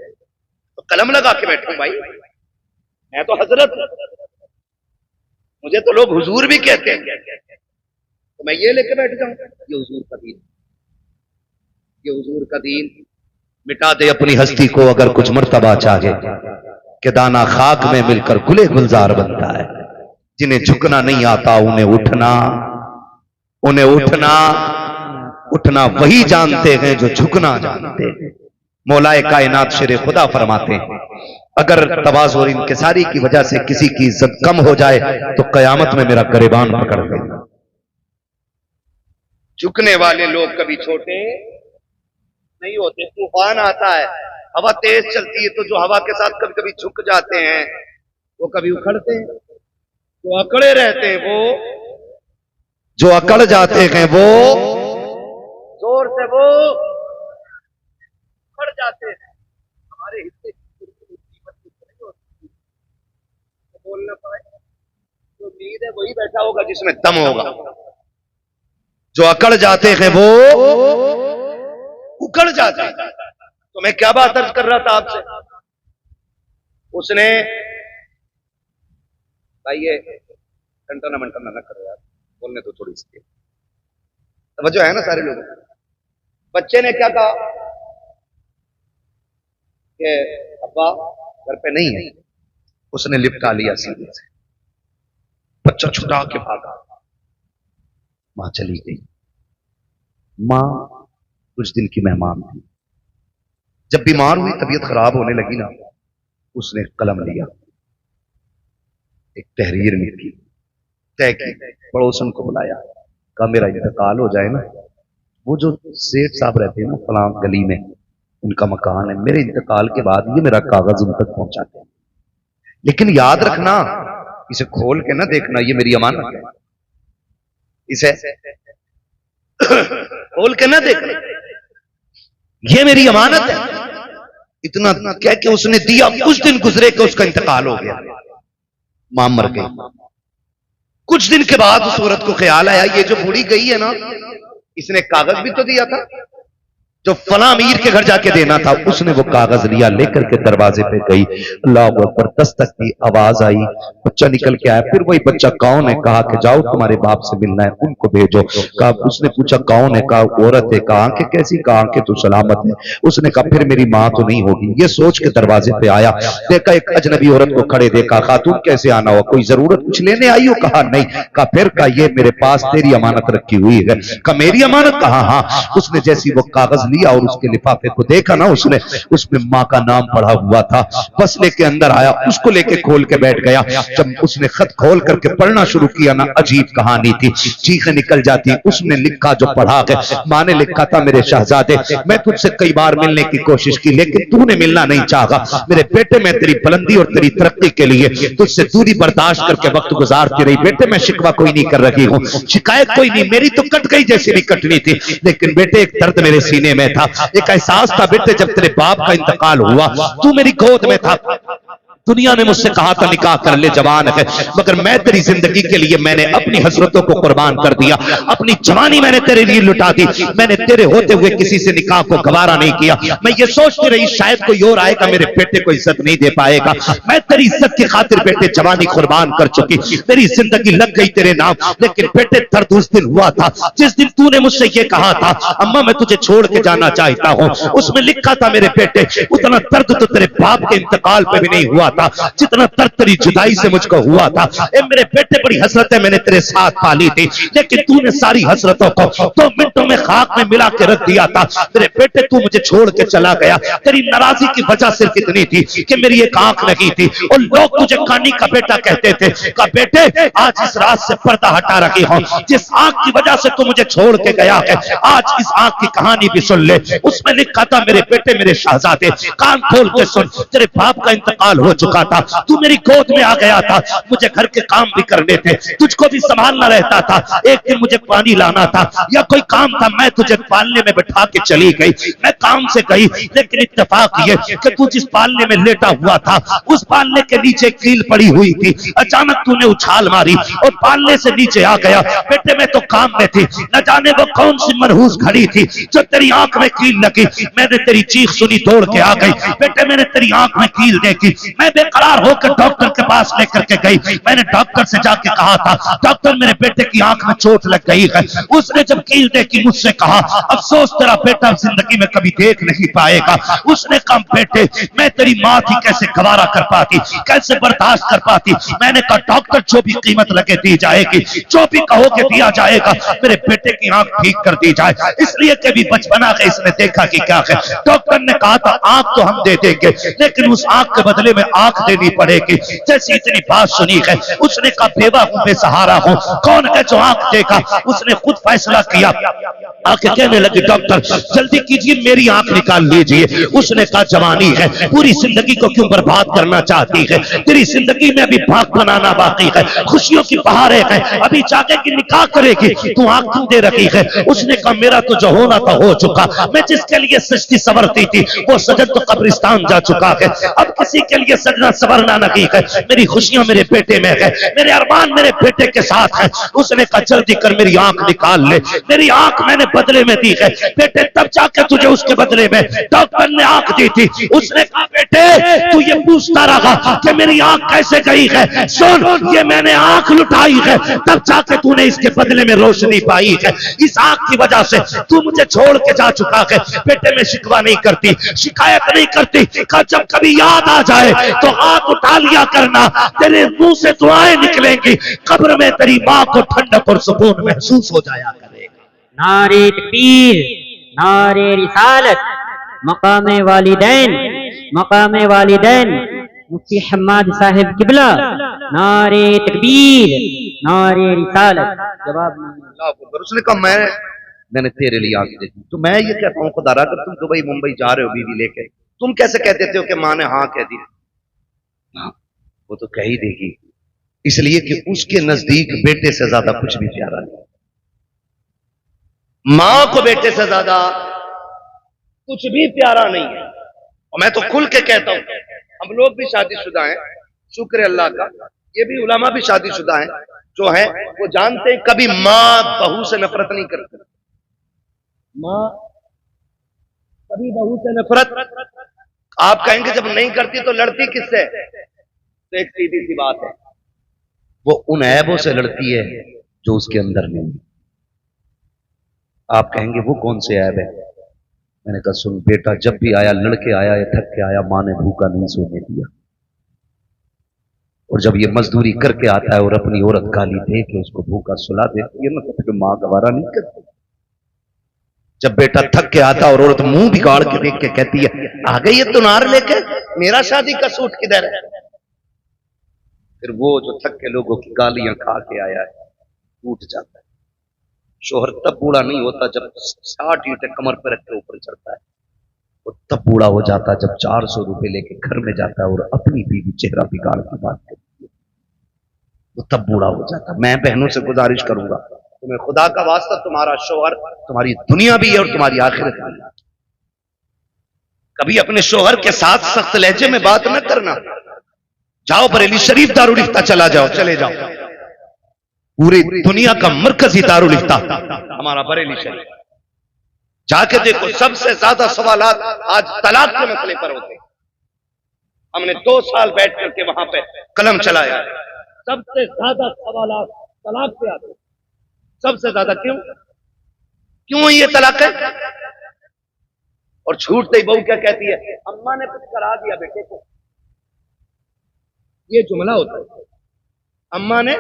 तो कलम लगा के बैठूं भाई, मैं तो हजरत, मुझे तो लोग हुजूर भी कहते हैं, तो मैं ये लेके बैठ जाऊं? ये हुजूर का दीन, ये हुजूर का दीन। मिटा दे अपनी हस्ती को अगर कुछ मर्तबा चाहे, कि दाना खाक में मिलकर गुले गुलजार बनता है। जिन्हें झुकना नहीं आता उन्हें उठना, उन्हें उठना उठना वही जानते हैं जो झुकना जानते हैं। मौलाए कायनात शेर खुदा फरमाते हैं अगर तवाज़ु और इंकिसारी की वजह से किसी की इज्जत कम हो जाए तो कयामत में मेरा गरेबान पकड़ देगा। झुकने वाले लोग कभी छोटे नहीं होते। तूफान आता है, हवा तेज चलती है, तो जो हवा के साथ कभी कभी झुक जाते हैं वो कभी उखड़ते हैं, जो अकड़े रहते हैं वो जो अकड़ जाते हैं वो जोर से वो अकड़ जाते हैं। हमारे हिस्से की कीमत नहीं होती, बोलना पाए जो नींद है वही बैठा होगा जिसमें दम होगा। जो अकड़ जाते हैं वो उकड़ जाते हैं। तो मैं क्या बात अर्ज कर रहा था आपसे, उसने भाई ये घंटा ना करो यार, बोलने तो थोड़ी सी तवज्जो है ना सारे लोग। बच्चे ने क्या कहा कि अब्बा घर पे नहीं है, उसने लिपटा लिया सीधे से, बच्चा छुटा के भागा, मां चली गई। मां कुछ दिन की मेहमान थी, जब बीमार हुई तबीयत खराब होने लगी ना, उसने कलम लिया, एक तहरीर लिखी, तय की, पड़ोसन को बुलाया, कहा मेरा इंतकाल हो जाए ना, वो जो सेठ साहब रहते हैं ना फलां गली में, उनका मकान है, मेरे इंतकाल के बाद ये मेरा कागज उन तक पहुंचाते हैं, लेकिन याद रखना इसे खोल के ना देखना, ये मेरी अमानत है, इसे खोल के ना देखना, ये मेरी अमानत है। इतना कह के उसने दिया, कुछ दिन गुजरे कि उसका इंतकाल हो गया, मां मर गई। कुछ दिन के बाद उस औरत को ख्याल आया ये जो बूढ़ी गई है ना, इसने कागज भी तो दिया था जो फला अमीर के घर जाके देना था। उसने वो कागज लिया, लेकर के दरवाजे पे गई, अल्लाह अकबर, दस्तक की आवाज आई, बच्चा निकल के आया। फिर वही बच्चा कौन है, कहा कि जाओ तुम्हारे बाप से मिलना है, उनको भेजो। कहा, उसने पूछा कौन है, कहा औरत है। कहा आंखें कैसी, कहा आंखें तो सलामत है। उसने कहा फिर मेरी मां तो नहीं होगी। ये सोच के दरवाजे पे आया, देखा एक अजनबी औरत को खड़े देखा। खातून कैसे आना हुआ, कोई जरूरत कुछ लेने आई हो? कहा नहीं। कहा फिर, कहा ये मेरे पास तेरी अमानत रखी हुई है। कहा मेरी अमानत? कहा हाँ। उसने जैसी वो कागज लिया और उसके लिफाफे को देखा ना, उसने उसमें मां का नाम पढ़ा हुआ था। बस लेके अंदर आया, उसको लेके खोल के बैठ गया। जब उसने खत खोल करके पढ़ना शुरू किया ना, अजीब कहानी थी, चीखें निकल जाती। उसने लिखा जो पढ़ा के, मां ने लिखा था मेरे शहजादे, मैं तुझसे कई बार मिलने की कोशिश की लेकिन तूने मिलना नहीं चाहा। मेरे बेटे, मैं तेरी बुलंदी और तेरी तरक्की के लिए तुझसे दूरी बर्दाश्त करके वक्त गुजारती रही। बेटे मैं शिकवा कोई नहीं कर रही हूँ, शिकायत कोई नहीं, मेरी तो कट गई जैसी नहीं कटनी थी, लेकिन बेटे एक दर्द मेरे सीने में था, एक एहसास था बेटे, जब तेरे बाप का इंतकाल हुआ तू मेरी गोद में था। दुनिया ने मुझसे कहा था निकाह कर ले, जवान है, मगर मैं तेरी जिंदगी के लिए मैंने अपनी हसरतों को कुर्बान कर दिया, अपनी जवानी मैंने तेरे लिए लुटा दी। मैंने तेरे होते हुए किसी से निकाह को गवारा नहीं किया। मैं ये सोचती रही शायद कोई और आएगा मेरे बेटे को इज्जत नहीं दे पाएगा। मैं तेरी इज्जत की खातिर बेटे जवानी कुर्बान कर चुकी, मेरी जिंदगी लग गई तेरे नाम। लेकिन बेटे दर्द उस दिन हुआ था जिस दिन तूने मुझसे ये कहा था अम्मा मैं तुझे छोड़ के जाना चाहता हूँ। उसमें लिखा था मेरे बेटे, उतना दर्द तो तेरे बाप के इंतकाल पे भी नहीं हुआ था जितना दर्द तेरी जुदाई से मुझको हुआ था। ए मेरे बेटे, बड़ी हसरतें मैंने तेरे साथ पाली थी, लेकिन तूने सारी हसरतों को 2 मिनटों में खाक में मिला के रख दिया था। मेरे बेटे तू मुझे छोड़ के चला गया, तेरी नाराजगी की वजह सिर्फ इतनी थी कि मेरी एक आंख लगी थी और लोग तुझे कानी का बेटा कहते थे। कहा बेटे आज इस रात से पर्दा हटा रही हूं, जिस आंख की वजह से तू मुझे छोड़ के गया है आज इस आंख की कहानी भी सुन ले। उसमें लिखा था मेरे बेटे मेरे शहजादे कान खोल के सुन, तेरे बाप का इंतकाल हो चुका था, तू मेरी गोद में आ गया था, मुझे घर के काम भी करने थे, तुझको भी संभालना रहता था। एक दिन मुझे पानी लाना था या कोई काम था, मैं तुझे पालने में बैठा के चली गई। मैं काम से गई लेकिन इत्तेफाक ये कि तू जिस पालने में लेटा हुआ था उस पालने के नीचे कील पड़ी हुई थी। अचानक तूने उछाल मारी और पालने से नीचे आ गया। बेटे मैं तो काम में थी, न जाने वो कौन सी मनहूस घड़ी थी जो तेरी आंख में कील लगी। मैंने तेरी चीख सुनी, दौड़ के आ गई। बेटे मैंने तेरी आंख में कील देखी, मैं बेकरार होकर डॉक्टर के पास लेकर के गई। मैंने डॉक्टर से जाके कहा था डॉक्टर मेरे बेटे की आंख में चोट लग गई है। उसने जब कील देखी मुझसे कहा अफसोस तेरा बेटा जिंदगी में कभी देख नहीं पाएगा। उसने कहा बेटे मैं तेरी मां थी, कैसे गवारा कर पाती, कैसे बर्दाश्त कर पाती। मैंने कहा डॉक्टर जो भी कीमत लगे दी जाएगी, जो भी कहोगे दिया जाएगा, मेरे बेटे की आंख ठीक कर दी जाए। इसलिए कभी बचपना का इसने देखा कि क्या है। डॉक्टर ने कहा था आंख तो हम दे देंगे लेकिन उस आंख के बदले में आंख देनी पड़ेगी। जैसी इतनी बात सुनी है उसने कहा बेवा हूं, बेसहारा हूं, कौन है जो आंख देगा। उसने खुद फैसला किया, आके कहने लगी डॉक्टर जल्दी कीजिए मेरी मेरी आंख निकाल लीजिए। उसने कहा जवानी है, पूरी जिंदगी को क्यों बर्बाद करना चाहती है? तेरी जिंदगी में अभी भाग बनाना बाकी है, खुशियों की बहारें हैं, अभी जाके की निकाह करेगी, तू आंख क्यों दे रखी है? उसने कहा मेरा तो जो होना था हो चुका, मैं जिसके लिए सजती सवरती थी वो सजन तो कब्रिस्तान जा चुका है, अब किसी के लिए सजना सवरना नहीं है। मेरी खुशियां मेरे बेटे में है, मेरे अरमान मेरे बेटे के साथ है। उसने कहा जल्दी कर मेरी आंख निकाल ले, मेरी आंख मैंने बदले में दी है बेटे, तब जाके तुझे उसके बदले में डॉक्टर ने आंख दी थी। उसने कहा बेटे तू ये पूछता रहा कि मेरी आंख कैसे गई है, सुन ये मैंने आंख लुटाई है, तब जाके तूने इसके बदले में रोशनी पाई है। इस आंख की वजह से तू मुझे छोड़ के जा चुका है। बेटे में शिकवा नहीं करती, शिकायत नहीं करती, जब कभी याद आ जाए तो हाथ उठा लिया करना, तेरे मुंह से दुआएं निकलेंगी, कब्र में तेरी मां को ठंडक और सुकून महसूस हो जाया करेगा। नारे तकबीर, नारे रिसालत, मकामे वालिदैन, मकामे वालिदैन, मुफ्ती हम्माद साहिब किबला, नारे तकबीर, नारे रिसालत। जवाब नहीं। उसने कहा मैंने तेरे लिए आंख देखी। तो मैं ये कहता हूँ खुदा अगर तुम दुबई मुंबई जा रहे हो बीवी लेके, तुम कैसे कह देते हो कि माँ ने हाँ कह दी? हाँ, वो तो कह ही देगी, इसलिए कि उसके नजदीक बेटे से ज्यादा कुछ भी प्यारा नहीं। मां को बेटे से ज्यादा कुछ भी प्यारा नहीं है। और मैं तो खुल के कहता हूं, हम लोग भी शादीशुदा हैं, शुक्र है अल्लाह का, ये भी उलमा भी शादीशुदा हैं, जो है वो जानते हैं कभी मां बहू से नफरत नहीं करती। मां कभी बहू से नफरत, आप कहेंगे जब नहीं करती तो लड़ती किससे? तो एक सीधी सी बात है, वो उन ऐबों से लड़ती है जो उसके अंदर नहीं। आप कहेंगे वो कौन से ऐब है? मैंने कहा सुन बेटा, जब भी आया लड़के आया या थक के आया, मां ने भूखा नहीं सोने दिया। और जब ये मजदूरी करके आता है और अपनी औरत गाली दे के उसको भूखा सुला देती है ना, तो फिर मां गवारा नहीं करती। जब बेटा थक के आता और औरत मुंह बिगाड़ के देख के कहती है आ गई ये तुनार लेके, मेरा शादी का सूट किधर है? फिर वो जो थक के लोगों की गालियां खा के आया है टूट जाता है। शोहर तब बूढ़ा नहीं होता जब 60 ईंटें कमर पर रख के ऊपर चढ़ता है, वो तब बूढ़ा हो जाता है जब 400 रुपए लेके घर में जाता है और अपनी बीवी चेहरा बिगाड़ की बात करती है, वो तब बूढ़ा हो जाता है। मैं बहनों से गुजारिश करूंगा, तुम्हें खुदा का वास्ता, तुम्हारा शोहर तुम्हारी दुनिया भी है और तुम्हारी आखिरत भी है। कभी अपने शोहर के साथ सख्त लहजे में बात न करना। जाओ बरेली शरीफ दारुल इफ्ता चला जाओ, चले जाओ, पूरी दुनिया का मरकजी दारुल इफ्ता हमारा बरेली शरीफ, जाके देखो सबसे ज्यादा सवालात आज तलाक के मसले पर होते हैं। हमने 2 साल बैठ करके वहां पे कलम चलाया, सबसे ज्यादा सवालात तलाक पे आते, सबसे ज्यादा। क्यों ये तलाक है? और छूटते ही बहू क्या कहती है, अम्मा ने कुछ करा दिया बेटे को। ये जुमला होता है, अम्मा ने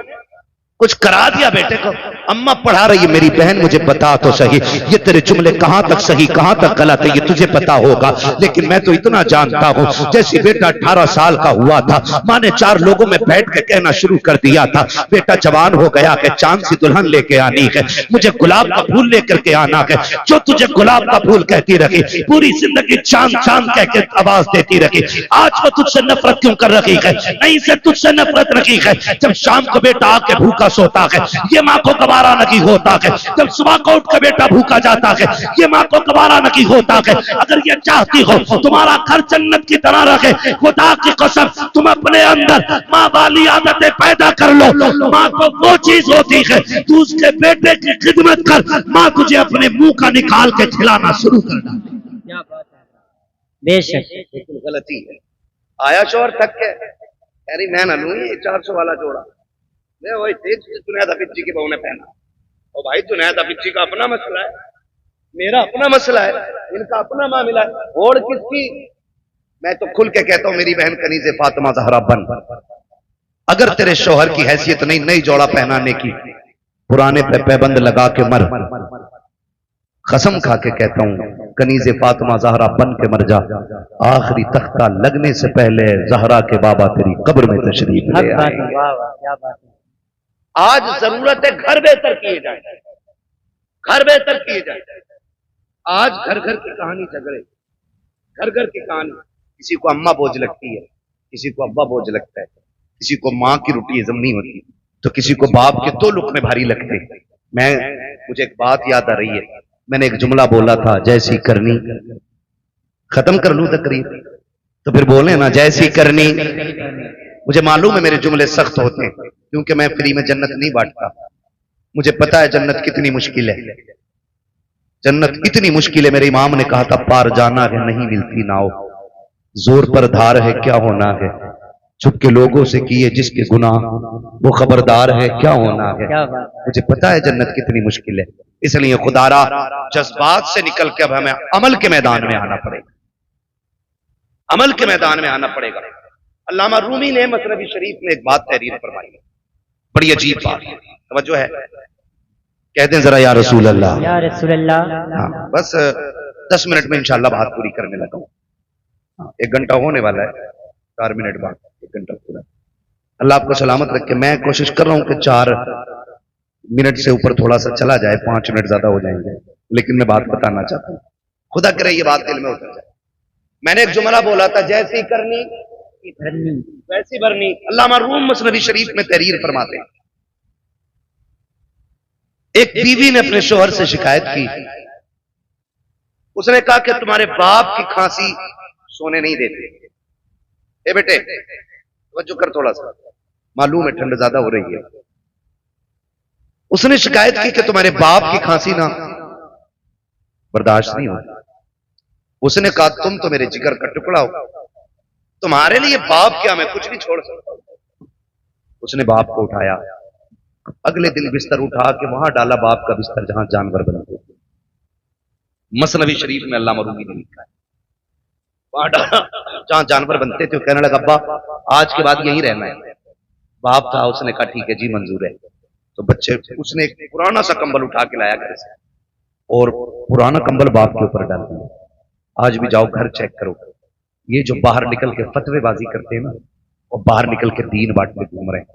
कुछ करा दिया बेटे को। अम्मा पढ़ा रही है, मेरी बहन मुझे बता तो सही ये तेरे जुमले कहां तक सही कहां तक गलत है, ये तुझे पता होगा, लेकिन मैं तो इतना जानता हूं, जैसे बेटा 18 साल का हुआ था, मां ने 4 लोगों में बैठ के कहना शुरू कर दिया था, बेटा जवान हो गया है, चांद सी दुल्हन लेके आनी है, मुझे गुलाब का फूल लेकर के आना है। जो तुझे गुलाब का फूल कहती रही, पूरी जिंदगी चांद चांद कह के आवाज देती रही, आज वो तुझसे नफरत क्यों कर रही है? नहीं से तुझसे नफरत रखी है। जब शाम को बेटा आके भूखा सोता है, ये मां को गवारा नहीं होता है। जब सुबह को उठ के बेटा भूखा जाता है, ये मां को गवारा नहीं होता है। अगर ये चाहती हो तुम्हारा घर जन्नत की तरह रहे, खुदा की कसम तुम अपने अंदर मां वाली आदतें पैदा कर लो। मां को वो चीज होती है, तू उसके बेटे की खिदमत कर, मां तुझे अपने मुंह का निकाल के खिलाना शुरू कर डाले। क्या बात है, बेशक बिल्कुल गलती है। आया शोहर थक के, अरे मैं ना लूं ये 400 वाला जोड़ा, मैं वही तेज जुनैद हफीज जी की बहू ने पहना। और भाई जुनैद हफीज जी का अपना मसला है, मेरा अपना मसला है, इनका अपना मामला है, और किसकी? मैं तो खुल के कहता हूं मेरी बहन कनीज़े फातिमा ज़हरा बन, अगर तेरे शोहर की हैसियत नहीं नई जोड़ा पहनाने की, पुराने पे पैबंद लगा के मर। कसम खा के कहता हूं कनीज़े फातिमा ज़हरा बन के मर जा, आखिरी तख्ता लगने से पहले ज़हरा के बाबा तेरी कब्र में तशरीफ ले आए। क्या बात है। आज जरूरत है घर बेहतर किए जाए, घर बेहतर किए जाए। आज घर घर की कहानी झगड़े, घर घर की कहानी। किसी को अम्मा बोझ लगती है, किसी को अब्बा बोझ लगता है, किसी को माँ की रोटी हजम नहीं होती, तो किसी को बाप के 2 लुक़्मे भारी लगते। मुझे एक बात याद आ रही है, मैंने एक जुमला बोला था, जैसी करनी, खत्म कर लूं तकरीर तो फिर बोले ना जैसी करनी। मुझे मालूम है मेरे जुमले सख्त होते हैं, क्योंकि मैं फ्री में जन्नत नहीं बांटता। मुझे पता है जन्नत कितनी मुश्किल है, जन्नत कितनी मुश्किल है। मेरे इमाम ने कहा था, पार जाना है नहीं मिलती नाव, जोर पर धार है क्या होना है, छुप के लोगों से किए जिसके गुनाह, वो खबरदार है क्या होना है। मुझे पता है जन्नत कितनी मुश्किल है, इसलिए खुदारा जज्बात से निकल के अब हमें अमल के मैदान में आना पड़ेगा, अमल के मैदान में आना पड़ेगा। अल्लामा रूमी ने मसनवी शरीफ में एक बात तहरीर फरमाई, बड़ी अजीब बात, तवज्जो है, कहते हैं जरा या रसूल अल्लाह, या रसूल अल्लाह। हाँ, बस 10 मिनट में इंशाल्लाह बात पूरी करने लगा हूं। 1 घंटा होने वाला है, 4 मिनट बाद 1 घंटा पूरा। अल्लाह आपको सलामत रखे। मैं कोशिश कर रहा हूं कि 4 मिनट से ऊपर थोड़ा सा चला जाए, 5 मिनट ज्यादा हो जाएंगे, लेकिन मैं बात बताना चाहता हूं, खुदा करे ये बात दिल में उतर जाए। मैंने एक जुमला बोला था, जैसी करनी वैसी भरनी। अल्लामा रूम मसनवी शरीफ में तहरीर फरमाते हैं, एक बीवी ने अपने शोहर से शिकायत की, उसने कहा कि तुम्हारे बाप की खांसी सोने नहीं देते। ए बेटे तवज्जो कर थोड़ा सा, मालूम है ठंड ज्यादा हो रही है। उसने शिकायत की कि तुम्हारे बाप की खांसी ना बर्दाश्त नहीं होती। उसने कहा तुम तो मेरे जिगर का टुकड़ा हो, तुम्हारे लिए बाप क्या, मैं कुछ नहीं छोड़ सकता। उसने बाप को उठाया, अगले दिन बिस्तर उठा के वहां डाला, बाप का बिस्तर जहां जानवर बनते थे। मसनवी शरीफ में अल्लामा रूमी ने लिखा है, वहां डाला जहां जानवर बनते थे। कहने लगा अब्बा आज के बाद यहीं रहना है। बाप था, उसने कहा ठीक है जी मंजूर है। तो बच्चे, उसने एक पुराना सा कंबल उठा के लाया घर से और पुराना कंबल बाप के ऊपर डाल दिया। आज भी जाओ घर चेक करो, ये जो बाहर निकल के फतवेबाजी करते हैं ना, और बाहर निकल के दीन बांटने घूम रहे हैं,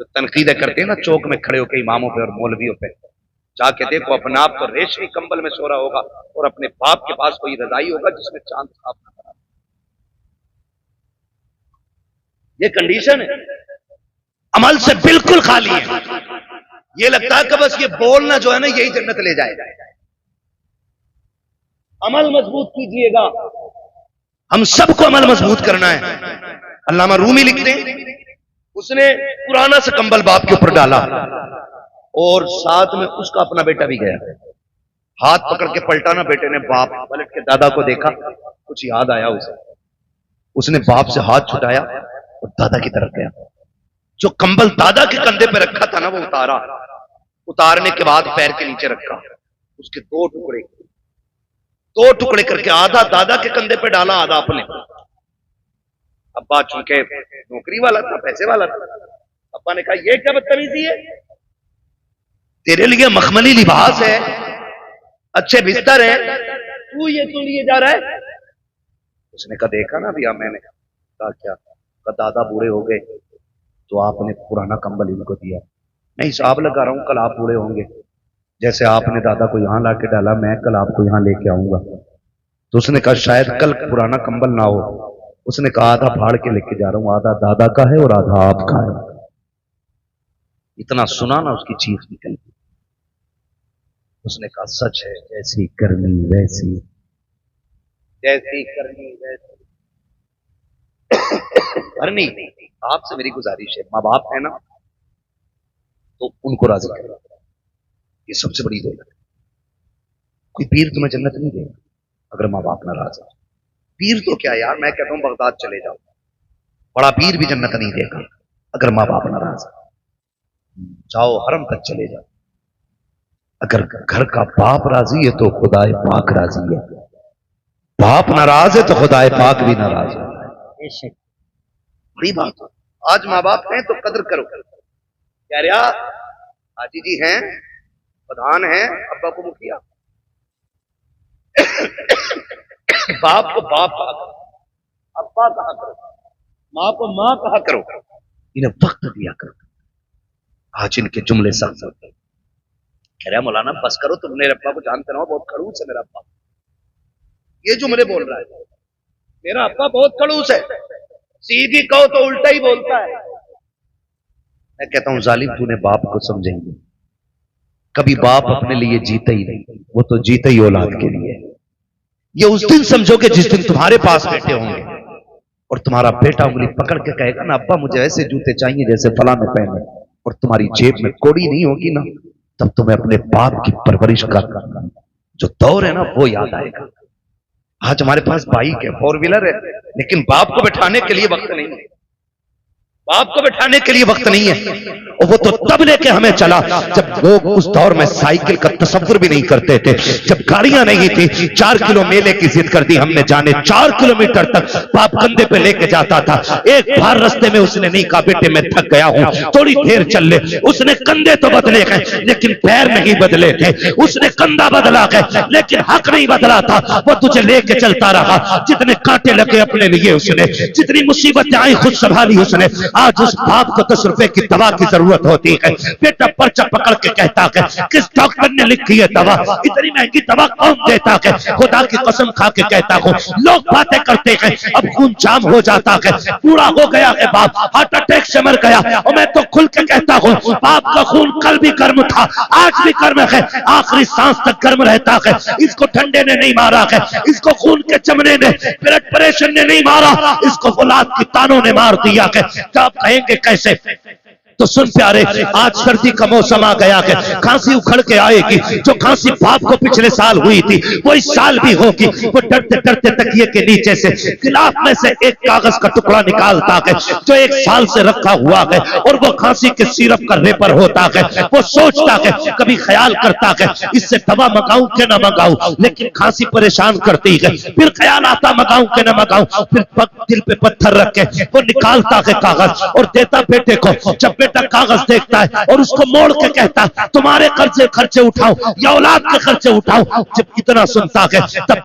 जो तनकीदें करते हैं ना चौक में खड़े होकर इमामों पे और मौलवियों पे, जाके देखो अपना आप तो रेशमी कंबल में सो रहा होगा और अपने बाप के पास कोई रजाई होगा जिसमें चांद साफ नजर आता। ये कंडीशन है, अमल से बिल्कुल खाली है। ये लगता है कि बस ये बोलना जो है ना यही जन्नत ले जाएगा। अमल मजबूत कीजिएगा, हम सबको अमल मजबूत करना है। अल्लामा रूमी लिखते हैं, उसने पुराना सा कंबल बाप के ऊपर डाला और साथ में उसका अपना बेटा भी गया। हाथ पकड़ के पलटा ना बेटे ने, बाप पलट के दादा को देखा, कुछ याद आया उसे, उसने बाप से हाथ छुटाया और दादा की तरफ गया। जो कंबल दादा के कंधे पे रखा था ना वो उतारा, उतारने के बाद पैर के नीचे रखा, उसके 2 टुकड़े करके आधा दादा के कंधे पे डाला, आधा अपने। अब्बा चूंकि नौकरी वाला था, पैसे वाला था, अब्बा ने कहा ये क्या बदतमीजी है, तेरे लिए मखमली लिबास है, अच्छे बिस्तर है, तू ये क्यों लिए जा रहा है। उसने कहा देखा ना भैया, मैंने कहा क्या, कहा दादा बूढ़े हो गए तो आपने पुराना कंबल इनको दिया, मैं हिसाब लगा रहा हूं कल आप बूढ़े होंगे, जैसे आपने दादा को यहां लाके डाला मैं कल आपको यहां लेके आऊंगा। तो उसने कहा शायद कल पुराना कंबल ना हो। उसने कहा आधा फाड़ के लेके जा रहा हूं, आधा दादा का है और आधा आपका है। इतना सुना ना उसकी चीख निकल गई। उसने कहा सच है, जैसी करनी वैसी, जैसी करनी वैसी करनी। आपसे मेरी गुजारिश है, माँ बाप है ना तो उनको राजी करो, ये सबसे बड़ी दौलत है। कोई पीर तुम्हें जन्नत नहीं देगा अगर माँ बाप नाराज है। पीर तो क्या यार, मैं कहता हूं बगदाद चले जाओ, बड़ा पीर भी जन्नत नहीं देगा अगर माँ बाप नाराज है। जाओ हरम तक चले जाओ, अगर घर का बाप राजी है तो खुदाए पाक राजी है, बाप नाराज है तो खुदाए पाक भी नाराज है। बड़ी बात। आज माँ बाप हैं तो कदर करो। क्या रहा, हाजी जी हैं, प्रधान हैं, अब्बा को मुखिया, बाप को बाप कहा करो, अब्बा कहा करो, माँ को माँ कहा करो, इन्हें वक्त दिया करो। आज इनके जुमले सख्त होते, कह रहा मौलाना बस करो, तुम मेरे अब्बा को जानते ना हो, बहुत खड़ूस है मेरा अब्बा। ये जो मुझे बोल रहा है, मेरा अब्बा बहुत खड़ूस है, सीधी कहो तो उल्टा ही बोलता है। मैं कहता हूं जालिम, तूने बाप को समझेंगे, कभी बाप अपने लिए जीता ही नहीं, वो तो जीता ही औलाद के लिए। ये उस दिन समझोगे जिस दिन तुम्हारे पास बैठे होंगे और तुम्हारा बेटा उंगली पकड़ के कहेगा ना, अब्बा मुझे ऐसे जूते चाहिए जैसे फला में पहने, और तुम्हारी जेब में कोड़ी नहीं होगी ना, तब तुम्हें अपने बाप की परवरिश का जो दौर है ना वो याद आएगा। आज हमारे पास बाइक है, 4 व्हीलर है, लेकिन बाप को बैठाने के लिए वक्त नहीं है, बाप को बैठाने के लिए वक्त नहीं है। और वो तो तब लेके हमें चला जब लोग उस दौर में साइकिल का तस्वुर भी नहीं करते थे, जब गाड़ियां नहीं थी। 4 किलो मेले की जिद कर दी हमने, जाने 4 किलोमीटर तक बाप कंधे पे लेके जाता था। एक बार रास्ते में उसने नहीं कहा बेटे मैं थक गया हूं, थोड़ी देर चल ले। उसने कंधे तो बदले गए लेकिन पैर नहीं बदले थे। उसने कंधा बदला गए लेकिन हक नहीं बदला था। वो तुझे लेके चलता रहा, जितने कांटे लगे अपने लिए उसने, जितनी मुसीबतें आई खुद संभाली उसने। आज उस बाप को 10 रुपए की दवा की जरूरत होती है, बेटा पर्चा पकड़ के कहता है किस डॉक्टर ने लिखी है दवा, इतनी महंगी दवा कौन देता है। खुदा की कसम खा के कहता हूं, लोग बातें करते हैं, अब खून जाम हो जाता है, पूरा हो गया है बाप, हार्ट अटैक से मर गया। और मैं तो खुल के कहता हूं बाप का खून कल भी गर्म था, आज भी गर्म है, आखिरी सांस तक गर्म रहता है। इसको ठंडे ने नहीं मारा है, इसको खून के चमने ने, ब्लड प्रेशर ने नहीं मारा, इसको औलाद की तानों ने मार दिया है। आप कहेंगे कैसे? तो सुन प्यारे, आज सर्दी का मौसम आ गया है, खांसी उखड़ के आएगी। जो खांसी बाप को पिछले साल हुई थी वो इस साल भी होगी। वो डरते डरते तकिए के नीचे से गिलाफ में से एक कागज का टुकड़ा निकालता है जो 1 साल से रखा हुआ है, और वो खांसी के सिरप का रेपर होता है। वो सोचता है, कभी ख्याल करता है इससे दवा मंगाऊं कि ना मंगाऊं, लेकिन खांसी परेशान करती है। फिर ख्याल आता मंगाऊं कि ना मंगाऊं, फिर दिल पे पत्थर रख के वो निकालता है कागज और देता बेटे को। जब बेटा कागज देखता है और उसको मोड़ के कहता है तुम्हारे खर्चे उठाओ या औलाद के खर्चे उठाओ, जब इतना सुनता है तब